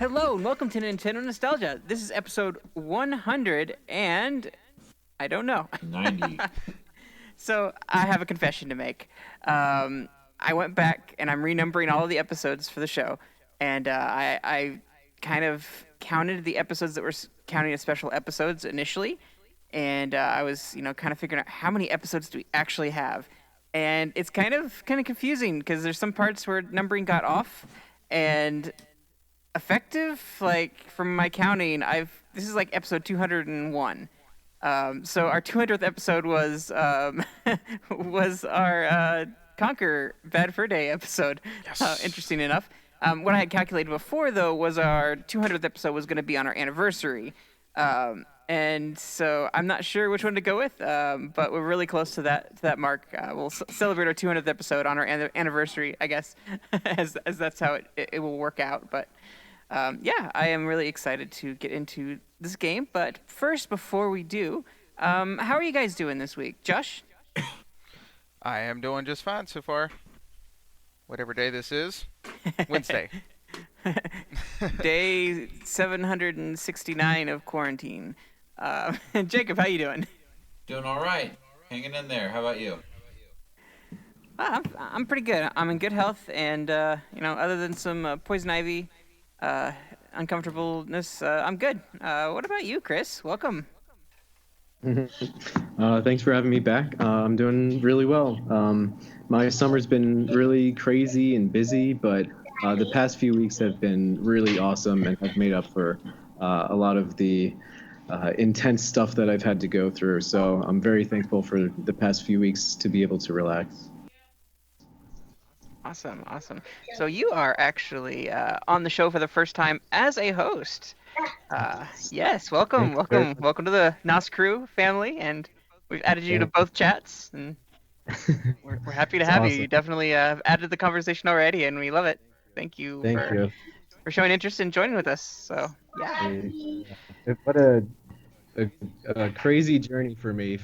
Hello and welcome to Nintendo Nostalgia. This is episode 100 and I don't know. 90. So I have a confession to make. I went back and I'm renumbering all of the episodes for the show, and I kind of counted the episodes that were counting as special episodes initially, and I was kind of figuring out how many episodes do we actually have, and it's kind of confusing because there's some parts where numbering got off, and effective like from my counting, this is like episode 201. So our 200th episode was was our Conquer Bad Fur Day episode. Yes. Interesting enough. What I had calculated before, though, was our 200th episode was going to be on our anniversary. And so I'm not sure which one to go with, but we're really close to that mark. We'll celebrate our 200th episode on our anniversary, I guess, as that's how it will work out. But yeah, I am really excited to get into this game. But first, before we do, how are you guys doing this week? Josh? I am doing just fine so far. Whatever day this is. Wednesday. Day 769 of quarantine. Jacob, how you doing? Doing all right. Hanging in there. How about you? I'm pretty good. I'm in good health, and other than some poison ivy, uncomfortableness, I'm good. What about you, Chris? Welcome. Thanks for having me back. I'm doing really well. My summer's been really crazy and busy, but the past few weeks have been really awesome and have made up for a lot of the intense stuff that I've had to go through. So I'm very thankful for the past few weeks to be able to relax. Awesome. So you are actually on the show for the first time as a host. Yes, welcome to the Nos Krew family, and we've added you to both chats, and we're happy to have you. Awesome. You definitely added to the conversation already, and we love it. Thank you for showing interest in joining with us. So yeah. What a crazy journey for me.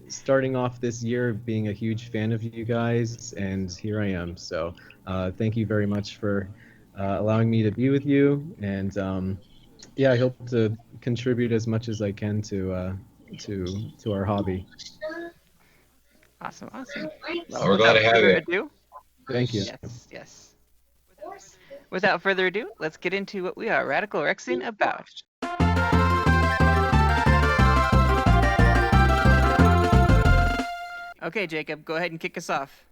Starting off this year being a huge fan of you guys, and here I am. So thank you very much for allowing me to be with you, and I hope to contribute as much as I can to our hobby. Awesome. Well, we're glad to have you. Ado, Thank you. yes. Without further ado, let's get into what we are Radical Rexin about. Okay, Jacob, go ahead and kick us off.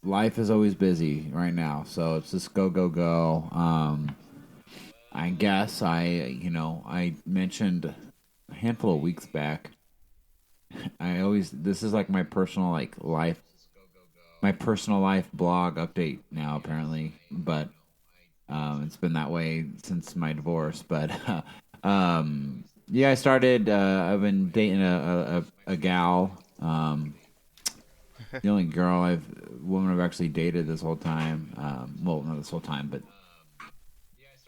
Life is always busy right now, so it's just go. I guess I mentioned a handful of weeks back. This is like my personal life blog update now apparently, but it's been that way since my divorce. But yeah, I started. I've been dating a gal. The only woman I've actually dated this whole time. Well, not this whole time, but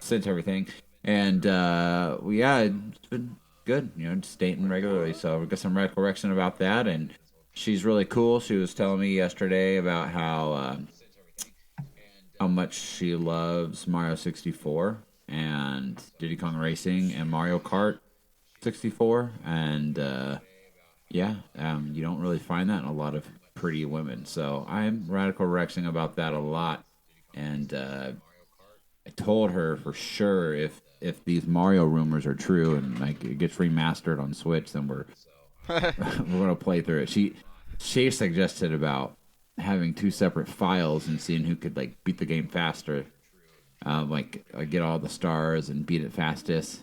since everything. And it's been good. Just dating regularly. So we got some Radical Rexin about that, and she's really cool. She was telling me yesterday about how much she loves Mario 64 and Diddy Kong Racing and Mario Kart 64, and you don't really find that in a lot of pretty women. So I'm Radical Rexing about that a lot, and I told her for sure if these Mario rumors are true and it gets remastered on Switch, then we're gonna play through it. She suggested about having two separate files and seeing who could beat the game faster, get all the stars and beat it fastest.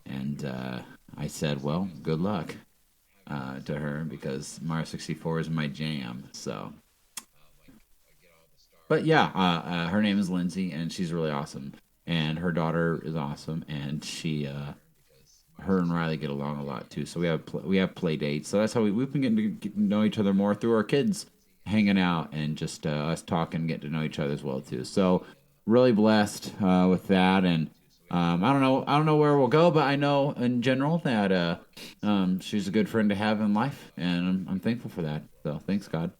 And I said, well, good luck to her, because Mario 64 is my jam. So, but yeah, her name is Lindsay, and she's really awesome, and her daughter is awesome, and her and Riley get along a lot too. So we have play dates. So that's how we've been getting to know each other more through our kids hanging out, and just us talking, getting to know each other as well too. So really blessed with that, and I don't know where we'll go, but I know in general that she's a good friend to have in life, and I'm thankful for that. So thanks, God.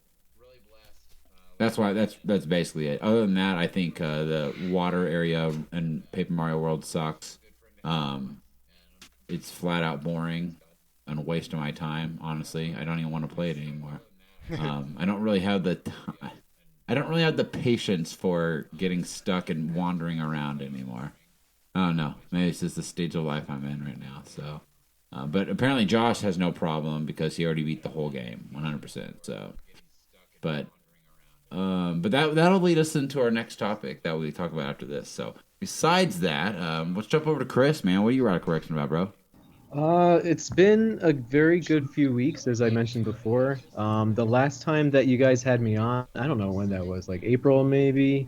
That's why that's basically it. Other than that, I think the water area in Paper Mario World sucks. Um, it's flat out boring and a waste of my time. Honestly, I don't even want to play it anymore. I don't really have the I don't really have the patience for getting stuck and wandering around anymore. Oh no, maybe it's just the stage of life I'm in right now. So, but apparently Josh has no problem because he already beat the whole game 100%. So, but that'll lead us into our next topic that we talk about after this. So, besides that, let's jump over to Chris, man. What are you radical correction about, bro? It's been a very good few weeks, as I mentioned before. The last time that you guys had me on, I don't know when that was, like April maybe.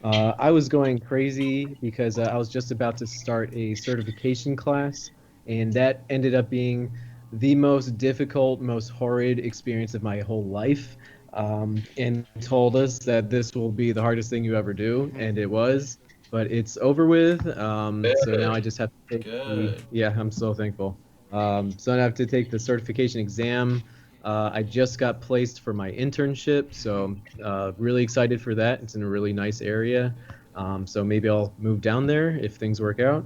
I was going crazy because I was just about to start a certification class, and that ended up being the most difficult, most horrid experience of my whole life. And told us that this will be the hardest thing you ever do, and it was. But it's over with. So now I Good. just have to take the. Good. Yeah, I'm so thankful. So I have to take the certification exam. I just got placed for my internship, so really excited for that. It's in a really nice area. So maybe I'll move down there if things work out.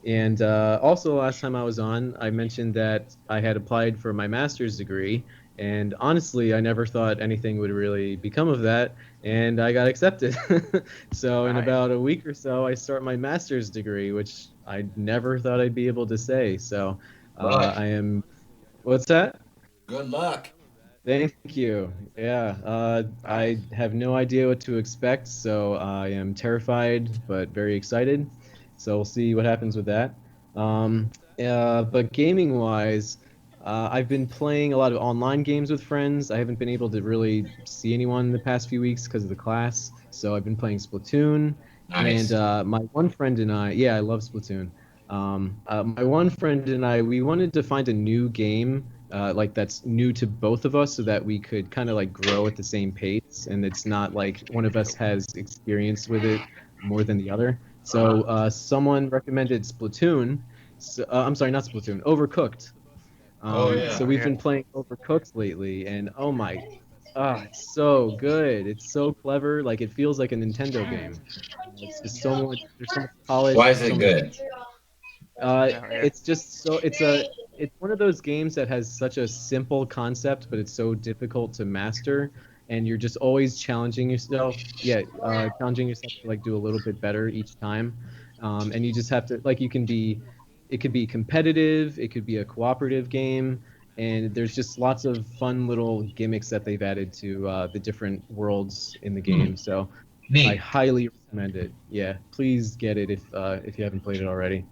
And also, last time I was on, I mentioned that I had applied for my master's degree. And honestly, I never thought anything would really become of that. And I got accepted. So, in Nice. about a week or so, I start my master's degree, which I never thought I'd be able to say. So, Luck. I am. What's that? Good luck. Thank you. Yeah, Nice. I have no idea what to expect, so I am terrified but very excited. So we'll see what happens with that. Um, but gaming wise, I've been playing a lot of online games with friends. I haven't been able to really see anyone in the past few weeks because of the class. So I've been playing Splatoon, and Nice. my one friend and I, yeah, I love Splatoon. My one friend and I, we wanted to find a new game like that's new to both of us so that we could kind of like grow at the same pace and it's not like one of us has experience with it more than the other. So someone recommended Splatoon. So, I'm sorry, not Splatoon, Overcooked. Oh So yeah. Oh we've yeah. been playing Overcooked lately, and oh my, it's so good. It's so clever. Like it feels like a Nintendo game. It's just so much. There's so much polish. Why is There's so it much. good? Oh yeah. It's just so it's one of those games that has such a simple concept, but it's so difficult to master, and you're just always challenging yourself. Yeah, challenging yourself to like do a little bit better each time, and you just have to like you can be, it could be competitive, it could be a cooperative game, and there's just lots of fun little gimmicks that they've added to the different worlds in the Hmm. game. So I Neat. highly recommend it. Yeah, please get it if you haven't played it already.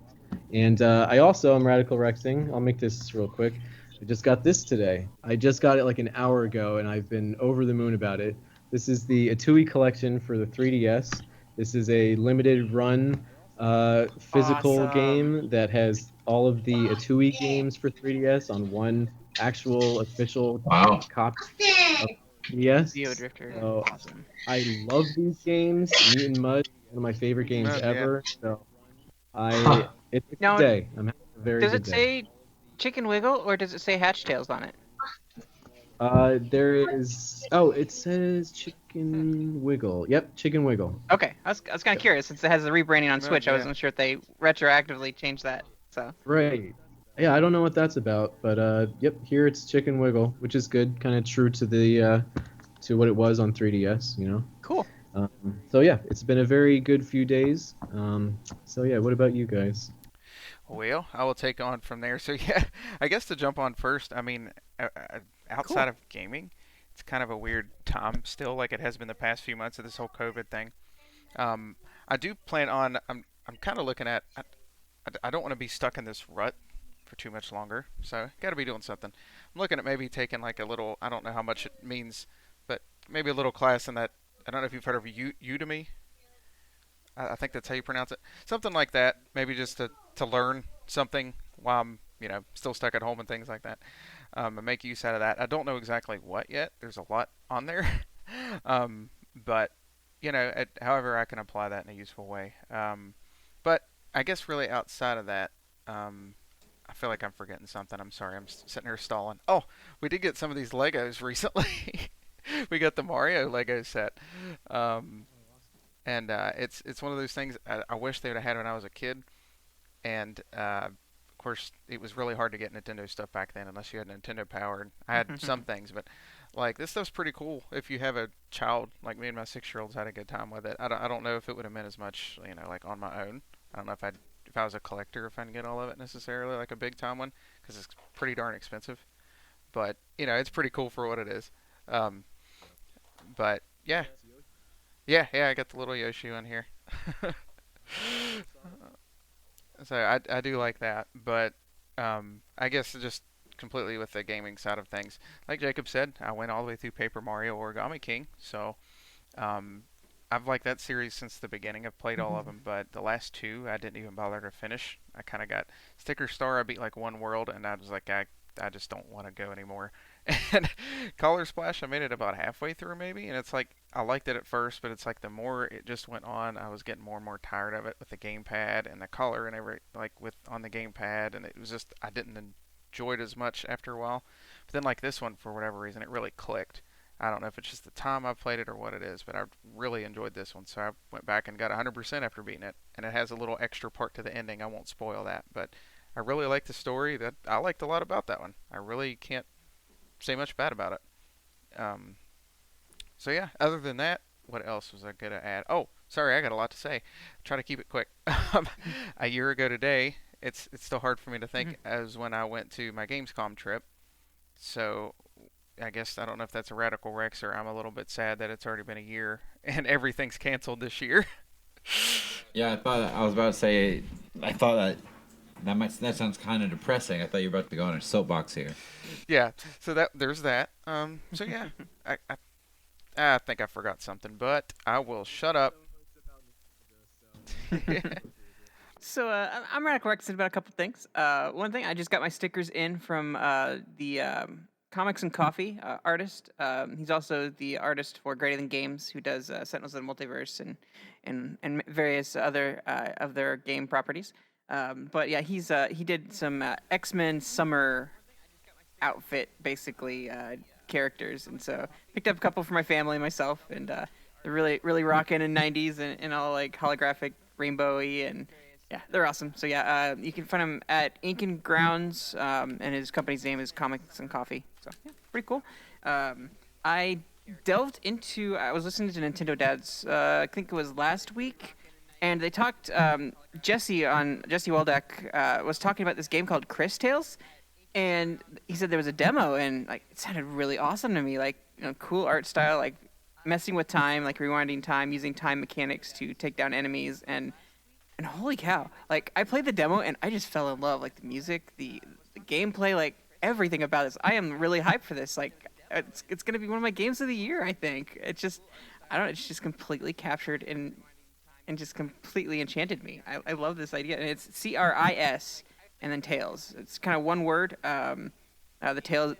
And I also am Radical Rexing. I'll make this real quick. I just got this today. I just got it like an hour ago, and I've been over the moon about it. This is the Atui collection for the 3DS. This is a limited run physical Awesome. game that has all of the Atui games for 3DS on one actual official Wow. copy of 3DS. Geo Drifter. So Awesome. I love these games. Mutant Mud, one of my favorite games Mud, yeah. ever. So Huh. it's a good Now, day. I'm having a very does good it day. say Chicken Wiggle or does it say Hatch Tails on it? There is. Oh, it says Chicken Wiggle. Yep, Chicken Wiggle. Okay, I was kind of curious since it has the rebranding on Mud, Switch. I yeah. wasn't sure if they retroactively changed that. So Right. Yeah, I don't know what that's about, but yep, here it's Chicken Wiggle, which is good, kind of true to the to what it was on 3DS, you know. cool. So yeah, it's been a very good few days. So yeah, what about you guys? Well, I will take on from there. So yeah, I guess to jump on first, I mean, Cool. outside of gaming, it's kind of a weird time still, like it has been the past few months of this whole COVID thing. I do plan on. I'm kind of looking at. I don't want to be stuck in this rut for too much longer. So got to be doing something. I'm looking at maybe taking like a little. I don't know how much it means, but maybe a little class in that. I don't know if you've heard of Udemy. I think that's how you pronounce it. Something like that. Maybe just to learn something while I'm still stuck at home and things like that. And make use out of that. I don't know exactly what yet. There's a lot on there, but however I can apply that in a useful way. But I guess really outside of that, I feel like I'm forgetting something. I'm sorry. I'm sitting here stalling. Oh, we did get some of these Legos recently. we got the Mario Lego set. Um, and it's one of those things I wish they would have had when I was a kid. And of course, it was really hard to get Nintendo stuff back then unless you had Nintendo Power. And I had some things, but like this stuff's pretty cool. If you have a child like me and my 6-year-olds had a good time with it. I don't know if it would have meant as much, like on my own. I don't know if I was a collector if I'd get all of it necessarily like a big time one because it's pretty darn expensive. But it's pretty cool for what it is. Um, but yeah, yeah, I got the little Yoshi on here. So I do like that, but I guess just completely with the gaming side of things, like Jacob said, I went all the way through Paper Mario Origami King, so um, I've liked that series since the beginning. I've played all of them, but the last two I didn't even bother to finish. I kind of got Sticker Star. I beat like one world, and I was like, I just don't want to go anymore. And Color Splash, I made it about halfway through maybe, and it's like I liked it at first, but it's like the more it just went on, I was getting more and more tired of it with the gamepad and the color and every like with on the gamepad, and it was just I didn't enjoy it as much after a while. But then like this one, for whatever reason, it really clicked. I don't know if it's just the time I played it or what it is, but I really enjoyed this one, so I went back and got 100% after beating it, and it has a little extra part to the ending. I won't spoil that, but I really like the story. That I liked a lot about that one. I really can't say much bad about it. So yeah, other than that, what else was I gonna add? Oh, sorry, I got a lot to say. Try to keep it quick. A year ago today, it's still hard for me to think as when I went to my Gamescom trip. So I guess I don't know if that's a Radical Rex or I'm a little bit sad that it's already been a year and everything's canceled this year. Yeah, I was about to say. I thought that sounds kind of depressing. I thought you were about to go on a soapbox here. Yeah, so there's that. So yeah, I think I forgot something, but I will shut up. So I'm Radical Rexin about a couple things. One thing, I just got my stickers in from the Comics and Coffee artist. He's also the artist for Greater Than Games, who does Sentinels of the Multiverse and various other of their game properties. But yeah, he did some X-Men summer outfit basically characters, and so picked up a couple for my family and myself, and they're really rocking in '90s and all like holographic rainbowy, and yeah, they're awesome. So yeah, you can find him at Ink and Grounds, and his company's name is Comics and Coffee. So yeah, pretty cool. I delved into. I was listening to Nintendo Dads. I think it was last week, and they talked. Jesse Waldeck was talking about this game called Chris Tales, and he said there was a demo, and like it sounded really awesome to me. Like cool art style, like messing with time, like rewinding time, using time mechanics to take down enemies, and holy cow! Like I played the demo and I just fell in love. Like the music, the gameplay, like everything about this. I am really hyped for this. Like it's gonna be one of my games of the year. I think it's just I don't know. It's just completely captured and just completely enchanted me. I love this idea, and it's CRIS and then Tails. It's kind of one word. The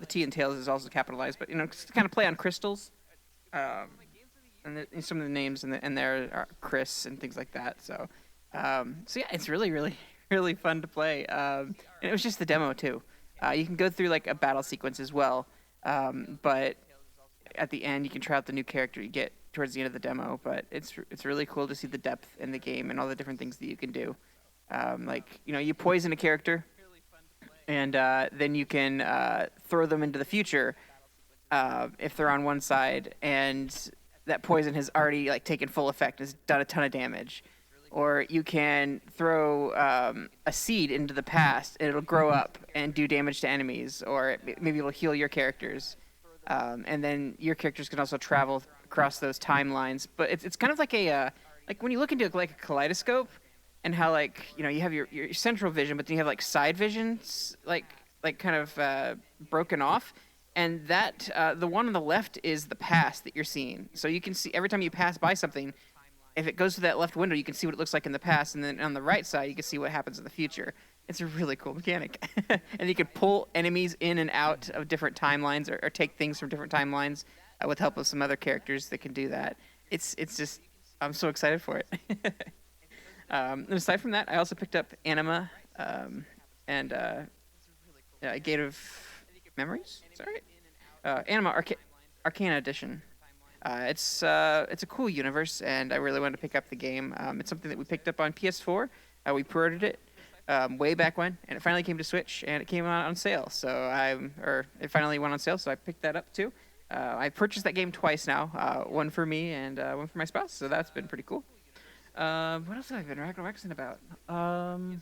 T in Tails is also capitalized, but it's kind of play on crystals. And some of the names in there are Chris and things like that. So yeah, it's really fun to play. And it was just the demo too. You can go through like a battle sequence as well, but at the end you can try out the new character you get towards the end of the demo. But it's really cool to see the depth in the game and all the different things that you can do. Like you poison a character, and then you can throw them into the future if they're on one side, and that poison has already like taken full effect, has done a ton of damage. Or you can throw a seed into the past, and it'll grow up and do damage to enemies, or maybe it'll heal your characters. And then your characters can also travel across those timelines. But it's kind of like like when you look into like a kaleidoscope, and how like you have your central vision, but then you have like side visions, like kind of broken off. And that the one on the left is the past that you're seeing. So you can see every time you pass by something, if it goes to that left window, you can see what it looks like in the past, and then on the right side, you can see what happens in the future. It's a really cool mechanic. And you can pull enemies in and out of different timelines, or take things from different timelines with help of some other characters that can do that. It's just, I'm so excited for it. And aside from that, I also picked up Anima and Gate of Memories. Is that right? Anima Arcana Edition. It's a cool universe, and I really wanted to pick up the game. It's something that we picked up on PS4. We pre-ordered it way back when, and it finally came to Switch, and it came out on sale. Or it finally went on sale, so I picked that up too. I purchased that game twice now, one for me and one for my spouse, so that's been pretty cool. What else have I been Radical Rexin about? And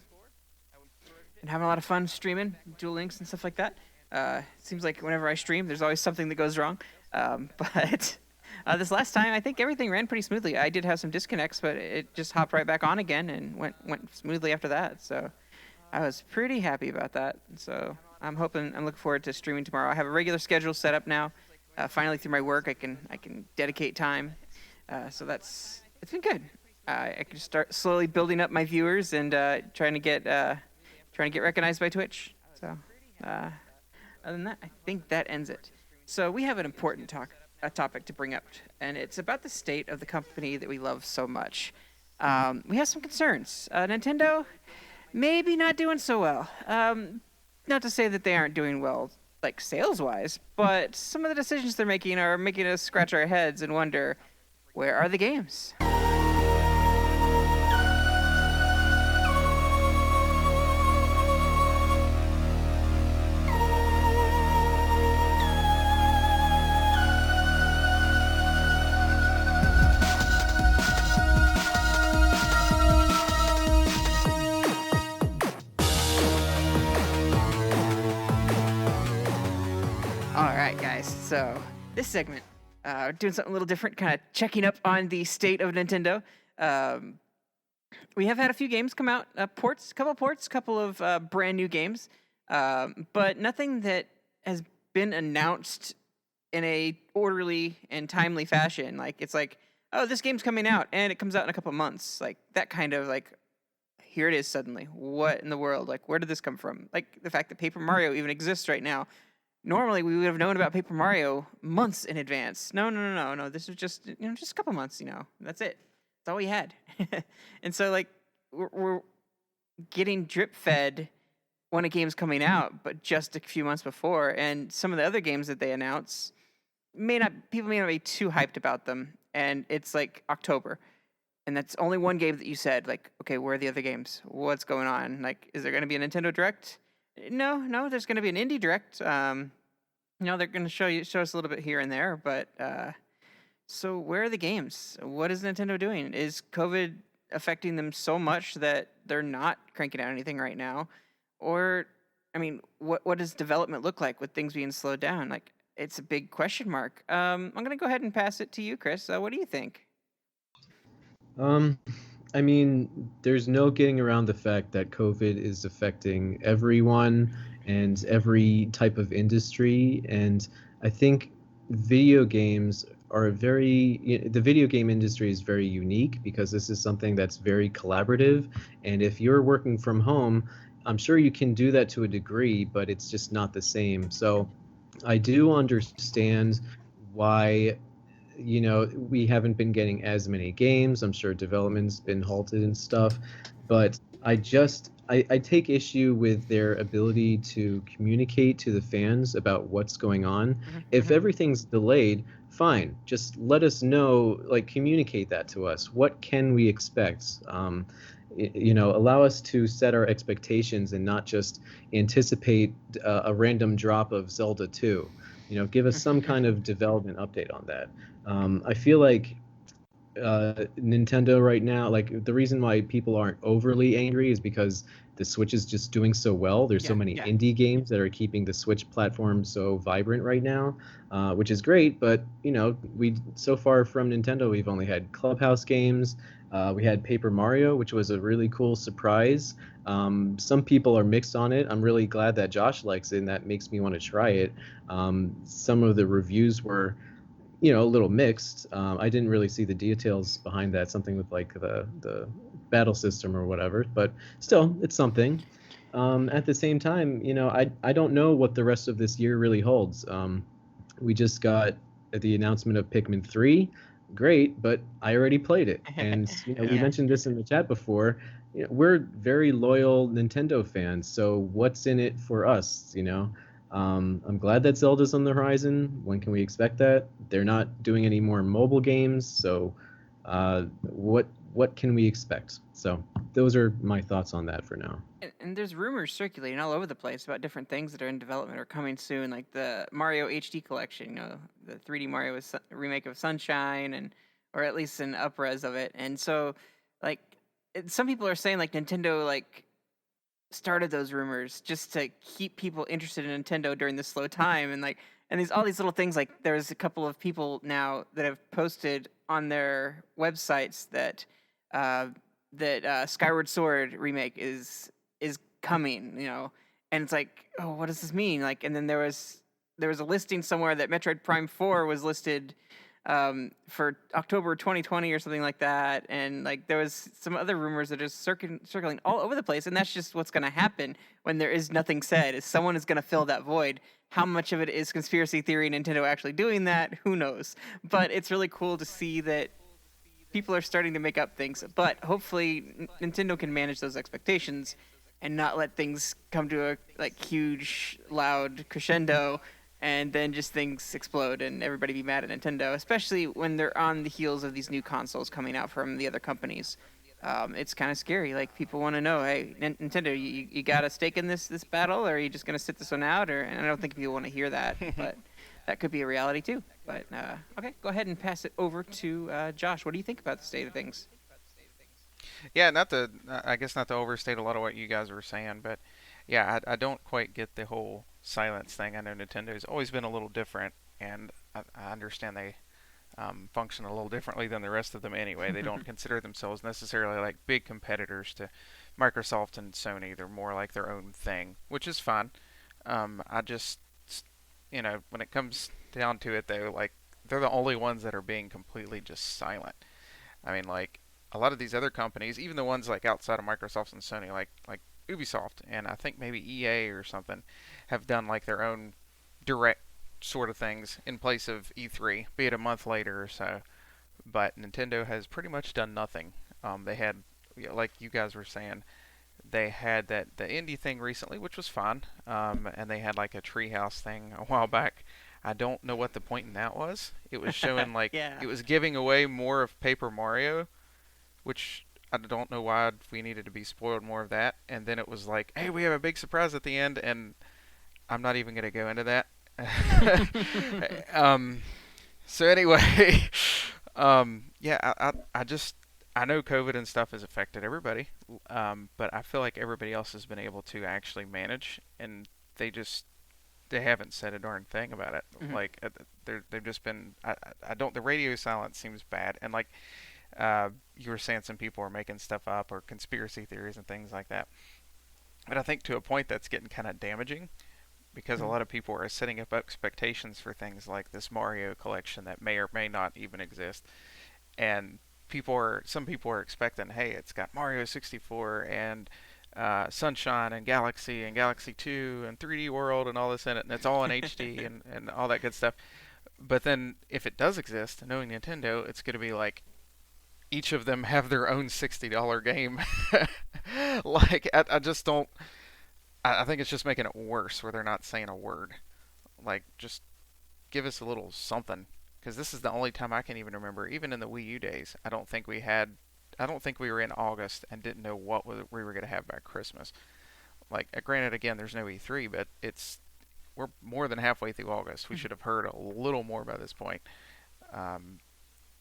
having a lot of fun streaming, Duel Links and stuff like that. It seems like whenever I stream, there's always something that goes wrong. But this last time, I think everything ran pretty smoothly. I did have some disconnects, but it just hopped right back on again and went smoothly after that. So I was pretty happy about that. So I'm looking forward to streaming tomorrow. I have a regular schedule set up now. Finally, through my work, I can dedicate time. So it's been good. I can start slowly building up my viewers and trying to get recognized by Twitch. So other than that, I think that ends it. So we have an important topic to bring up, and it's about the state of the company that we love so much. We have some concerns. NintendO maybe not doing so well. Not to say that they aren't doing well, like sales-wise, but some of the decisions they're making are making us scratch our heads and wonder, where are the games? So this segment, doing something a little different, kind of checking up on the state of NintendO. We have had a few games come out, couple of brand new games, but nothing that has been announced in a orderly and timely fashion. Like, it's like, oh, this game's coming out, and it comes out in a couple months. Like, that kind of, like, here it is suddenly. What in the world? Like, where did this come from? Like, the fact that Paper Mario even exists right now. Normally, we would have known about Paper Mario months in advance. No. This was just a couple months. That's it. That's all we had. And so, like, we're getting drip fed when a game's coming out, but just a few months before. And some of the other games that they announce people may not be too hyped about them. And it's like October, and that's only one game that you said, like, okay, where are the other games? What's going on? Like, is there going to be a Nintendo Direct? No, there's going to be an Indie Direct. They're going to show us a little bit here and there, but so where are the games? What is Nintendo doing? Is COVID affecting them so much that they're not cranking out anything right now? Or, I mean, what does development look like with things being slowed down? Like, it's a big question mark. I'm going to go ahead and pass it to you, Chris. What do you think? I mean, there's no getting around the fact that COVID is affecting everyone and every type of industry. And I think video games are the video game industry is very unique because this is something that's very collaborative. And if you're working from home, I'm sure you can do that to a degree, but it's just not the same. So I do understand why we haven't been getting as many games. I'm sure development's been halted and stuff, but I take issue with their ability to communicate to the fans about what's going on. Mm-hmm. If everything's delayed, fine, just let us know, like, communicate that to us. What can we expect? Allow us to set our expectations and not just anticipate a random drop of Zelda 2. Give us some kind of development update on that. I feel like Nintendo right now, like, the reason why people aren't overly angry is because the Switch is just doing so well. There's so many indie games that are keeping the Switch platform so vibrant right now, which is great. But, so far from Nintendo, we've only had Clubhouse games. We had Paper Mario, which was a really cool surprise. Some people are mixed on it. I'm really glad that Josh likes it, and that makes me want to try it. Some of the reviews were, a little mixed. I didn't really see the details behind that, something with like the battle system or whatever, but still, it's something. At the same time, I don't know what the rest of this year really holds. We just got the announcement of Pikmin 3. Great, but I already played it. And we mentioned this in the chat before. We're very loyal Nintendo fans, so what's in it for us? I'm glad that Zelda's on the horizon. When can we expect that? They're not doing any more mobile games, so what can we expect? So those are my thoughts on that for now. And there's rumors circulating all over the place about different things that are in development or coming soon, like the Mario HD collection, the 3D Mario remake of Sunshine, and or at least an upres of it. And so, like, some people are saying like Nintendo like started those rumors just to keep people interested in Nintendo during this slow time, and like, and these all these little things. Like, there's a couple of people now that have posted on their websites that Skyward Sword remake is coming, and it's like, oh, what does this mean? Like, and then there was a listing somewhere that Metroid Prime 4 was listed for October 2020 or something like that, and like there was some other rumors that are circling all over the place, and that's just what's going to happen when there is nothing said. Is someone is going to fill that void. How much of it is conspiracy theory, Nintendo actually doing that? Who knows? But it's really cool to see that people are starting to make up things. But hopefully, Nintendo can manage those expectations and not let things come to a like huge, loud crescendo, and then just things explode and everybody be mad at Nintendo, especially when they're on the heels of these new consoles coming out from the other companies. It's kind of scary. Like, people want to know, hey, Nintendo, you got a stake in this battle, or are you just gonna sit this one out? And I don't think people want to hear that, but that could be a reality too. But okay, go ahead and pass it over to Josh. What do you think about the state of things? Yeah, I guess not to overstate a lot of what you guys were saying, but yeah, I don't quite get the whole silence thing. I know Nintendo's always been a little different, and I understand they function a little differently than the rest of them anyway. They don't consider themselves necessarily like big competitors to Microsoft and Sony. They're more like their own thing, which is fine. I just, when it comes down to it, though, like, they're the only ones that are being completely just silent. I mean, like, a lot of these other companies, even the ones like outside of Microsoft and Sony, like Ubisoft and I think maybe EA or something, have done like their own direct sort of things in place of E3, be it a month later or so. But Nintendo has pretty much done nothing. They had, like you guys were saying, they had the indie thing recently, which was fun, and they had like a treehouse thing a while back. I don't know what the point in that was. It was showing like Yeah. it was giving away more of Paper Mario, which I don't know why we needed to be spoiled more of that. And then it was like, hey, we have a big surprise at the end, and I'm not even going to go into that. um, so anyway, yeah, I know COVID and stuff has affected everybody, but I feel like everybody else has been able to actually manage, and they haven't said a darn thing about it. Like, they've just been, I don't, the radio silence seems bad, and like you were saying, some people are making stuff up or conspiracy theories and things like that. But I think to a point that's getting kind of damaging, because a lot of people are setting up expectations for things like this Mario collection that may or may not even exist, and some people are expecting, hey, it's got Mario 64 and Sunshine and Galaxy 2 and 3D World and all this in it, and it's all in HD and all that good stuff. But then if it does exist, knowing Nintendo, it's going to be like each of them have their own $60 game. Like, I just don't. I think it's just making it worse where they're not saying a word. Like, just give us a little something. Because this is the only time I can even remember, even in the Wii U days, I don't think we were in August and didn't know what we were going to have by Christmas. Like, granted, again, there's no E3, but we're more than halfway through August. We should have heard a little more by this point.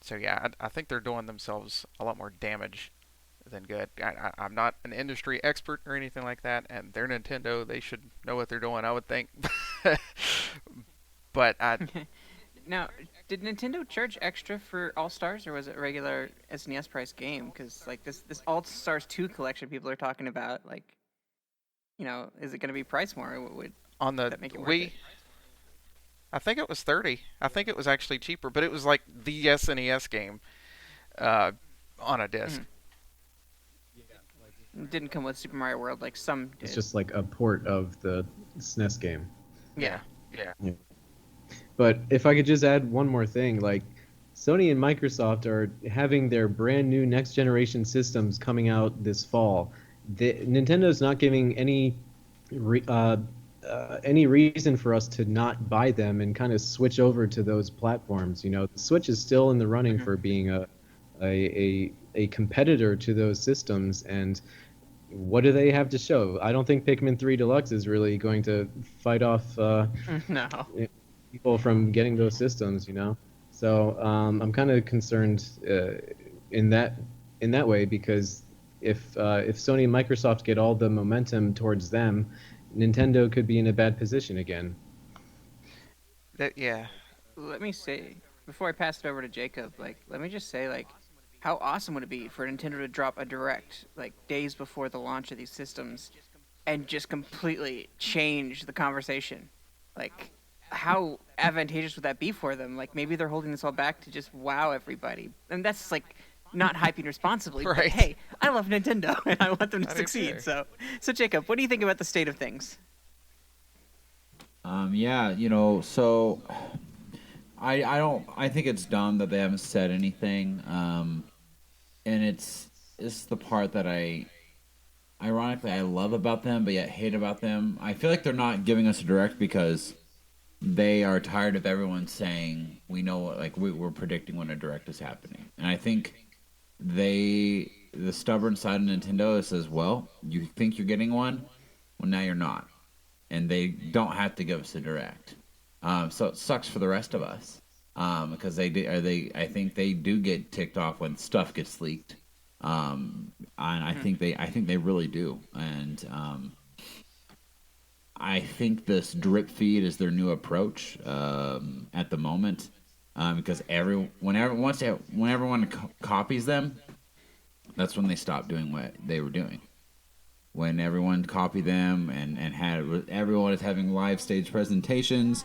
So yeah, I think they're doing themselves a lot more damage than good. I'm not an industry expert or anything like that, and they're Nintendo. They should know what they're doing, I would think. But Now, did Nintendo charge extra for All Stars, or was it regular SNES price game? Because like this All Stars 2 collection people are talking about, like, is it going to be priced more? Would on the that make it worth Wii, it? I think it was 30. I think it was actually cheaper, but it was like the SNES game on a disc. It didn't come with Super Mario World like some did. It's just like a port of the SNES game. Yeah, yeah. But if I could just add one more thing, like, Sony and Microsoft are having their brand new next generation systems coming out this fall. Nintendo's not giving any any reason for us to not buy them and kind of switch over to those platforms. The Switch is still in the running for being a competitor to those systems, and what do they have to show? I don't think Pikmin 3 Deluxe is really going to fight off No. people from getting those systems. So I'm kind of concerned in that way, because if Sony and Microsoft get all the momentum towards them, Nintendo could be in a bad position again. Yeah. Let me say, before I pass it over to Jacob, let me just say, how awesome would it be for Nintendo to drop a direct, days before the launch of these systems, and just completely change the conversation? How advantageous would that be for them? Maybe they're holding this all back to just wow everybody. And that's, not hyping responsibly. Right. But, hey, I love Nintendo, and I want them to I do succeed. too. So, Jacob, what do you think about the state of things? Yeah, so I think it's dumb that they haven't said anything. And it's the part that ironically I love about them, but yet hate about them. I feel like they're not giving us a direct because they are tired of everyone saying we know we're predicting when a direct is happening. And I think the stubborn side of Nintendo says, well, you think you're getting one? Well, now you're not. And they don't have to give us a direct. So it sucks for the rest of us. Because I think they do get ticked off when stuff gets leaked. And I think they really do. And I think this drip feed is their new approach at the moment, because when everyone copies them, that's when they stop doing what they were doing. When everyone copied them and everyone is having live stage presentations,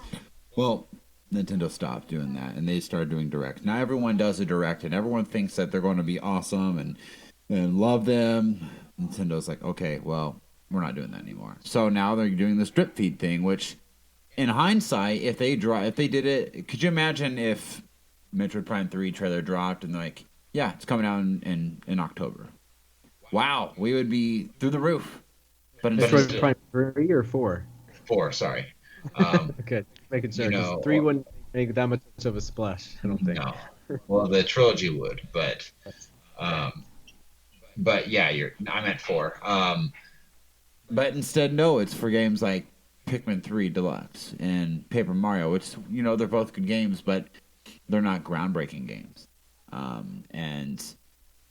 well, Nintendo stopped doing that and they started doing direct. Now everyone does a direct and everyone thinks that they're going to be awesome and love them. Nintendo's like, okay, well, we're not doing that anymore. So now they're doing this drip feed thing, which, in hindsight, if they did it, could you imagine if Metroid Prime 3 trailer dropped and they're like, yeah, it's coming out in October. Wow, we would be through the roof. But Metroid Prime 3 or 4? 4, sorry. Okay, making sure. You 'Cause know, 3 wouldn't make that much of a splash, I don't think. No. Well, the trilogy would, but yeah, I meant 4. But instead, no, it's for games like Pikmin 3 Deluxe and Paper Mario, which, they're both good games, but they're not groundbreaking games. And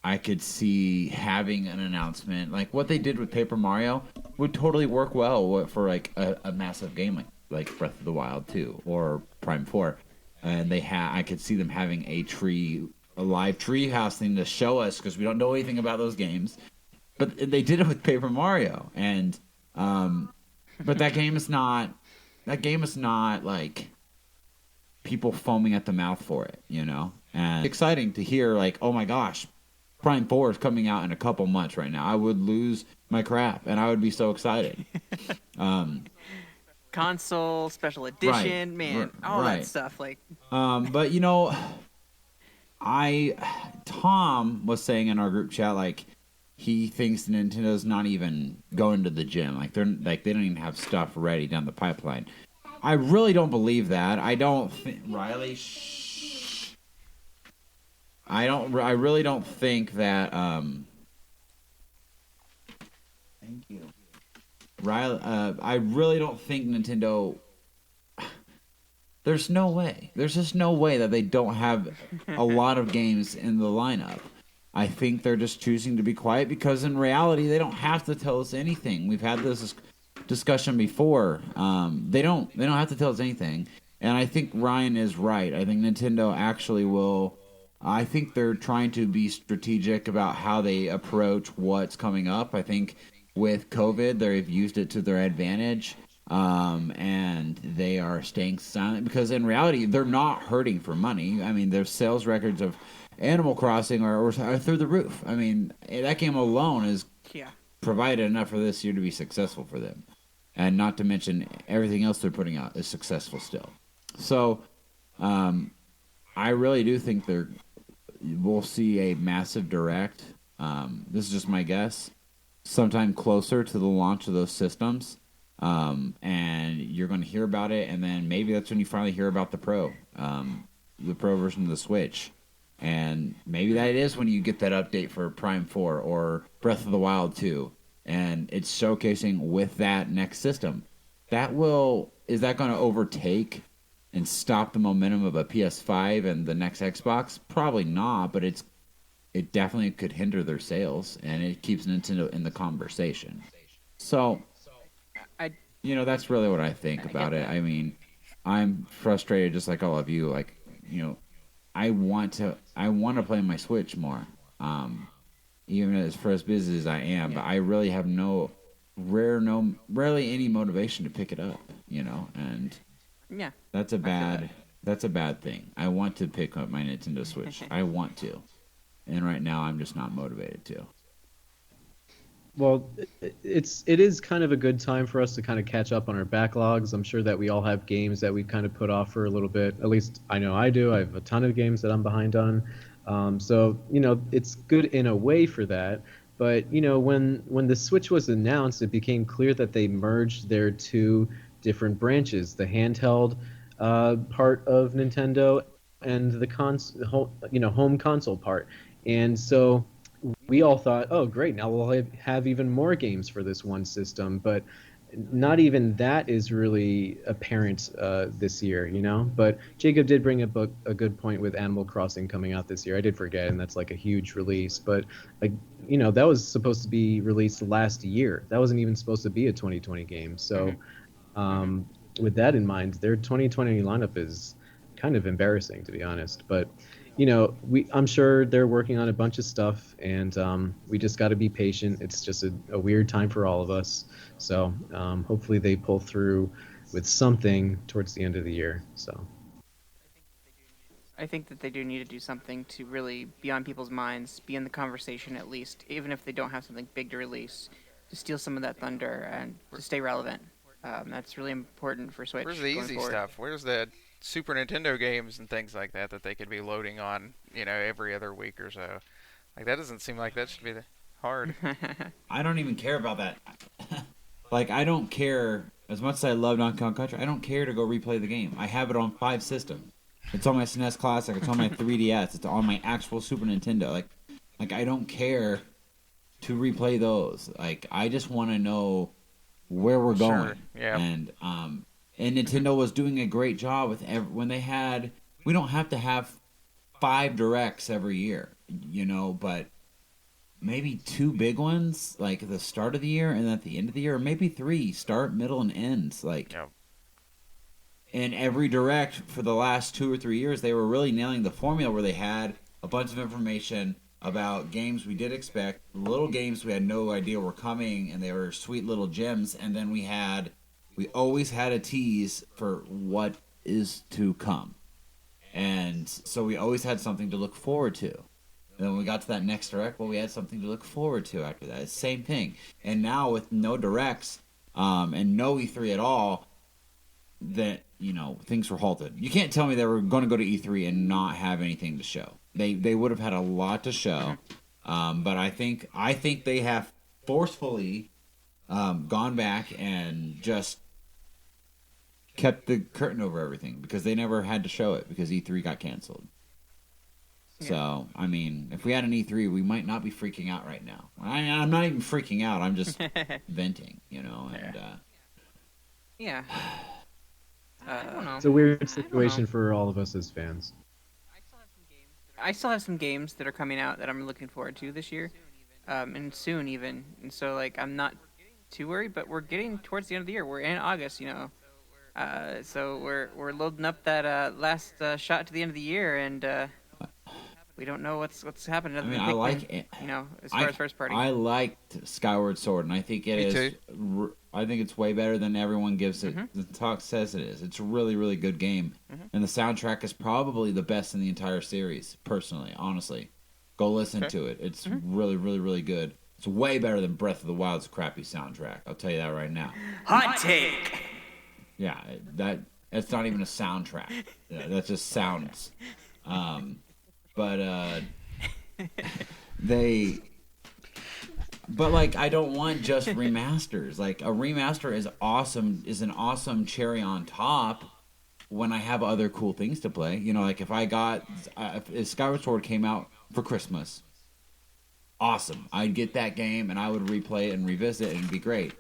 I could see having an announcement, like what they did with Paper Mario would totally work well for a massive game like Breath of the Wild 2 or Prime 4. And I could see them having a live tree house thing to show us, because we don't know anything about those games. But they did it with Paper Mario, and but that game is not like people foaming at the mouth for it, And it's exciting to hear oh my gosh, Prime 4 is coming out in a couple months right now. I would lose my crap, and I would be so excited. Console special edition, man, all that stuff. But Tom was saying in our group chat, he thinks Nintendo's not even going to the gym. They don't even have stuff ready down the pipeline. I really don't believe that. I don't think Riley. I really don't think that. Thank you, Riley. I really don't think Nintendo. There's no way. There's just no way that they don't have a lot of games in the lineup. I think they're just choosing to be quiet because in reality they don't have to tell us anything. We've had this discussion before. They don't have to tell us anything. And I think Ryan is right. I think Nintendo actually will. I think they're trying to be strategic about how they approach what's coming up. I think with COVID they've used it to their advantage. And they are staying silent because in reality they're not hurting for money. I mean, their sales records of Animal Crossing are through the roof. I mean, that game alone is provided enough for this year to be successful for them. And not to mention everything else they're putting out is successful still. So, I really do think we'll see a massive direct. This is just my guess. Sometime closer to the launch of those systems. and you're going to hear about it, and then maybe that's when you finally hear about the Pro version of the Switch. And maybe that is when you get that update for Prime 4 or Breath of the Wild 2. And it's showcasing with that next system. Is that going to overtake and stop the momentum of a PS5 and the next Xbox? Probably not, but it definitely could hinder their sales, and it keeps Nintendo in the conversation. So, that's really what I think about it. I mean, I'm frustrated just like all of you. Like, I want to play my Switch more, even as busy as I am. But I really have rarely any motivation to pick it up, and that's a bad thing. I want to pick up my Nintendo Switch. I want to, and right now I'm just not motivated to. Well, it is kind of a good time for us to kind of catch up on our backlogs. I'm sure that we all have games that we kind of put off for a little bit. At least I know I do. I have a ton of games that I'm behind on. So it's good in a way for that. But when the Switch was announced, it became clear that they merged their two different branches: the handheld part of Nintendo and the home console part. And so we all thought, oh, great, now we'll have even more games for this one system. But not even that is really apparent this year, But Jacob did bring up a good point with Animal Crossing coming out this year. I did forget, and that's like a huge release. But that was supposed to be released last year. That wasn't even supposed to be a 2020 game. So with that in mind, their 2020 lineup is kind of embarrassing, to be honest. But I'm sure they're working on a bunch of stuff, and we just got to be patient. It's just a weird time for all of us. So hopefully they pull through with something towards the end of the year. So I think that they do need to do something to really be on people's minds, be in the conversation at least, even if they don't have something big to release, to steal some of that thunder and to stay relevant. That's really important for Switch. Where's the easy stuff? Where's the Super Nintendo games and things like that they could be loading on, every other week or so? Like, that doesn't seem like that should be hard. I don't even care about that. Like, I don't care, as much as I love Donkey Kong Country, I don't care to go replay the game. I have it on 5 systems. It's on my SNES Classic, it's on my 3DS, it's on my actual Super Nintendo. Like I don't care to replay those. Like, I just want to know where we're going. Sure. Yeah. And Nintendo was doing a great job with when they had. We don't have to have 5 directs every year, but maybe 2 big ones, like at the start of the year and at the end of the year, or maybe 3, start, middle, and ends. Like, in every direct for the last 2 or 3 years, they were really nailing the formula where they had a bunch of information about games we did expect, little games we had no idea were coming, and they were sweet little gems, and then we always had a tease for what is to come. And so we always had something to look forward to. And then when we got to that next direct, we had something to look forward to after that. It's the same thing. And now with no directs and no E3 at all, that things were halted. You can't tell me they were going to go to E3 and not have anything to show. They would have had a lot to show. But I think they have forcefully gone back and just kept the curtain over everything because they never had to show it because E3 got canceled. Yeah. So, I mean, if we had an E3, we might not be freaking out right now. I'm not even freaking out. I'm just venting, and yeah. I don't know. It's a weird situation for all of us as fans. I still have some games that are coming out that I'm looking forward to this year, and soon even. And so, I'm not too worried, but we're getting towards the end of the year. We're in August, so we're loading up that last shot to the end of the year, and we don't know what's happening. I mean, I like it. As far as first party. I liked Skyward Sword, and I think it is. Too. I think it's way better than everyone gives it. The talk says it is. It's a really, really good game, and the soundtrack is probably the best in the entire series. Personally, honestly, go listen to it. It's really, really, really good. It's way better than Breath of the Wild's crappy soundtrack. I'll tell you that right now. Hot take. Yeah, that's not even a soundtrack. That's just sounds. But But like, I don't want just remasters. Like, a remaster is awesome, is an awesome cherry on top when I have other cool things to play. You know, like if Skyward Sword came out for Christmas, awesome. I'd get that game and I would replay it and revisit it and it'd be great.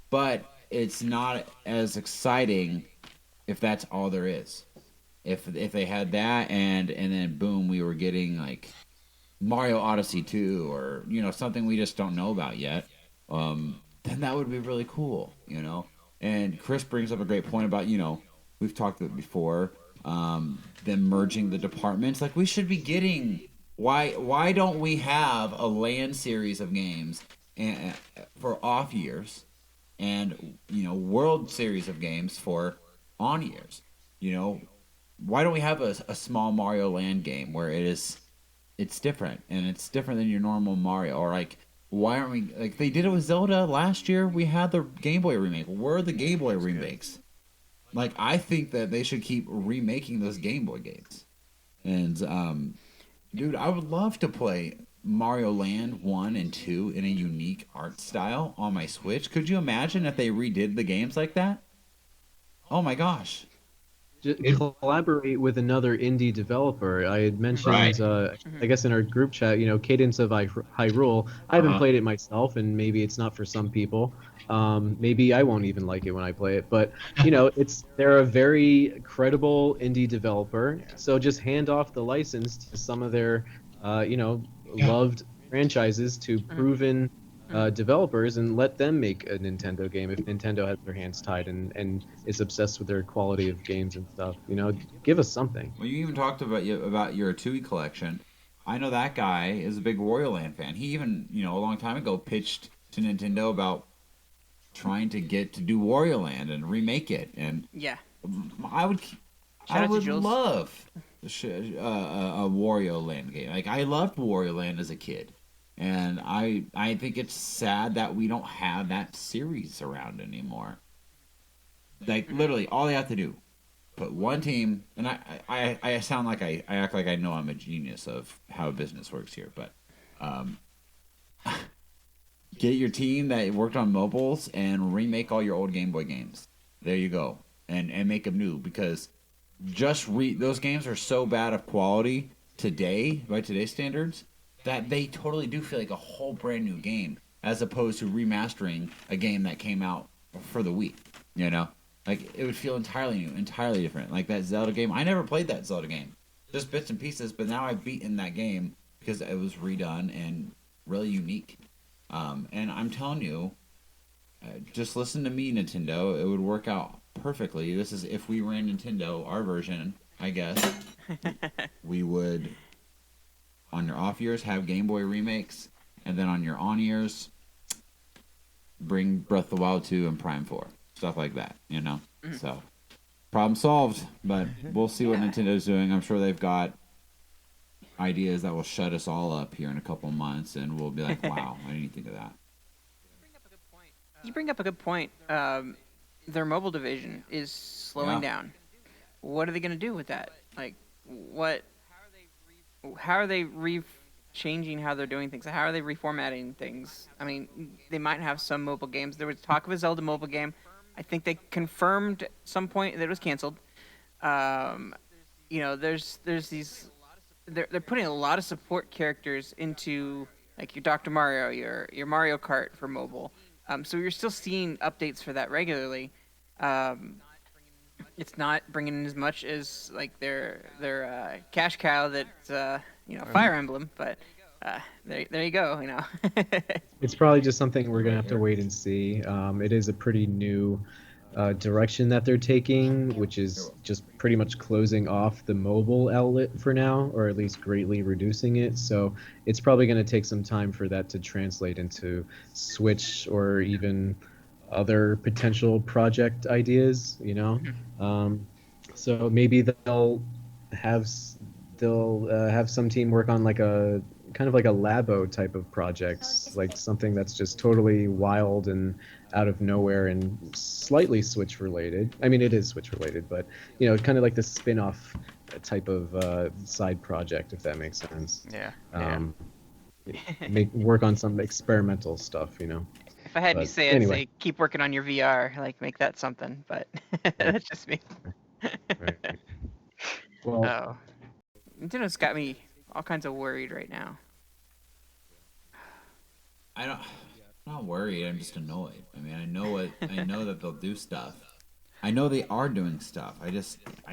But it's not as exciting if that's all there is. If they had that and then boom, we were getting like Mario Odyssey 2 or something we just don't know about yet, then that would be really cool. And Chris brings up a great point about we've talked about it before, them merging the departments. Like, we should be getting, why don't we have a LAN series of games for off years and World Series of games for on years? Why don't we have a small Mario Land game where it's different and it's different than your normal Mario? Or like, why aren't we, like they did it with Zelda last year? We had the Game Boy remake. Where are the Game Boy remakes? Like, I think that they should keep remaking those Game Boy games. And dude, I would love to play Mario Land 1 and 2 in a unique art style on my Switch. Could you imagine if they redid the games like that? Oh my gosh. Collaborate with another indie developer. I had mentioned, Right. I guess in our group chat, Cadence of Hyrule. I haven't played it myself, and maybe it's not for some people. Maybe I won't even like it when I play it. But they're a very credible indie developer. So just hand off the license to some of their, loved franchises to proven developers and let them make a Nintendo game if Nintendo has their hands tied and is obsessed with their quality of games and stuff. Give us something. Well, you even talked about your Tui collection. I know that guy is a big Wario Land fan. He even, a long time ago pitched to Nintendo about trying to get to do Wario Land and remake it. And Yeah. I would Shout out to Jules. love a Wario Land game. Like, I loved Wario Land as a kid. And I think it's sad that we don't have that series around anymore. Like, literally, all they have to do, put one team, and I sound like I act like I know I'm a genius of how business works here, but get your team that worked on mobiles and remake all your old Game Boy games. There you go. And make them new, because those games are so bad of quality today, by today's standards, that they totally do feel like a whole brand new game, as opposed to remastering a game that came out for the Wii. Like, it would feel entirely new, entirely different. Like that Zelda game, I never played that Zelda game, just bits and pieces. But now I've beaten that game because it was redone and really unique. And I'm telling you, just listen to me, Nintendo. It would work out perfectly. This is if we ran Nintendo, our version, I guess. We would, on your off years, have Game Boy remakes, and then on your on years, bring Breath of the Wild 2 and Prime 4. Stuff like that, So, problem solved, but we'll see what Nintendo's doing. I'm sure they've got ideas that will shut us all up here in a couple months, and we'll be like, wow, I didn't think of that. You bring up a good point. Their mobile division is slowing down. What are they going to do with that? Like, what? How are they changing how they're doing things? How are they reformatting things? I mean, they might have some mobile games. There was talk of a Zelda mobile game. I think they confirmed at some point that it was canceled. There's these. They're putting a lot of support characters into, like, your Dr. Mario, your Mario Kart for mobile. So you're still seeing updates for that regularly. It's not bringing in as much as, like, their cash cow that's Fire Emblem, but there you go. It's probably just something we're gonna have to wait and see. It is a pretty new direction that they're taking, which is just pretty much closing off the mobile outlet for now, or at least greatly reducing it. So it's probably going to take some time for that to translate into Switch or even other potential project ideas, So maybe they'll have some team work on like a kind of like a Labo type of projects, like something that's just totally wild and out of nowhere and slightly Switch related. I mean, it is Switch related, but kind of like the spin-off type of side project, if that makes sense. Yeah. work on some experimental stuff, If I had to But say, I'd anyway, say keep working on your VR, like make that something. But that's just me. right. Well, Oh, Nintendo's got me all kinds of worried right now. I'm not worried. I'm just annoyed. I mean, I know that they'll do stuff. I know they are doing stuff. I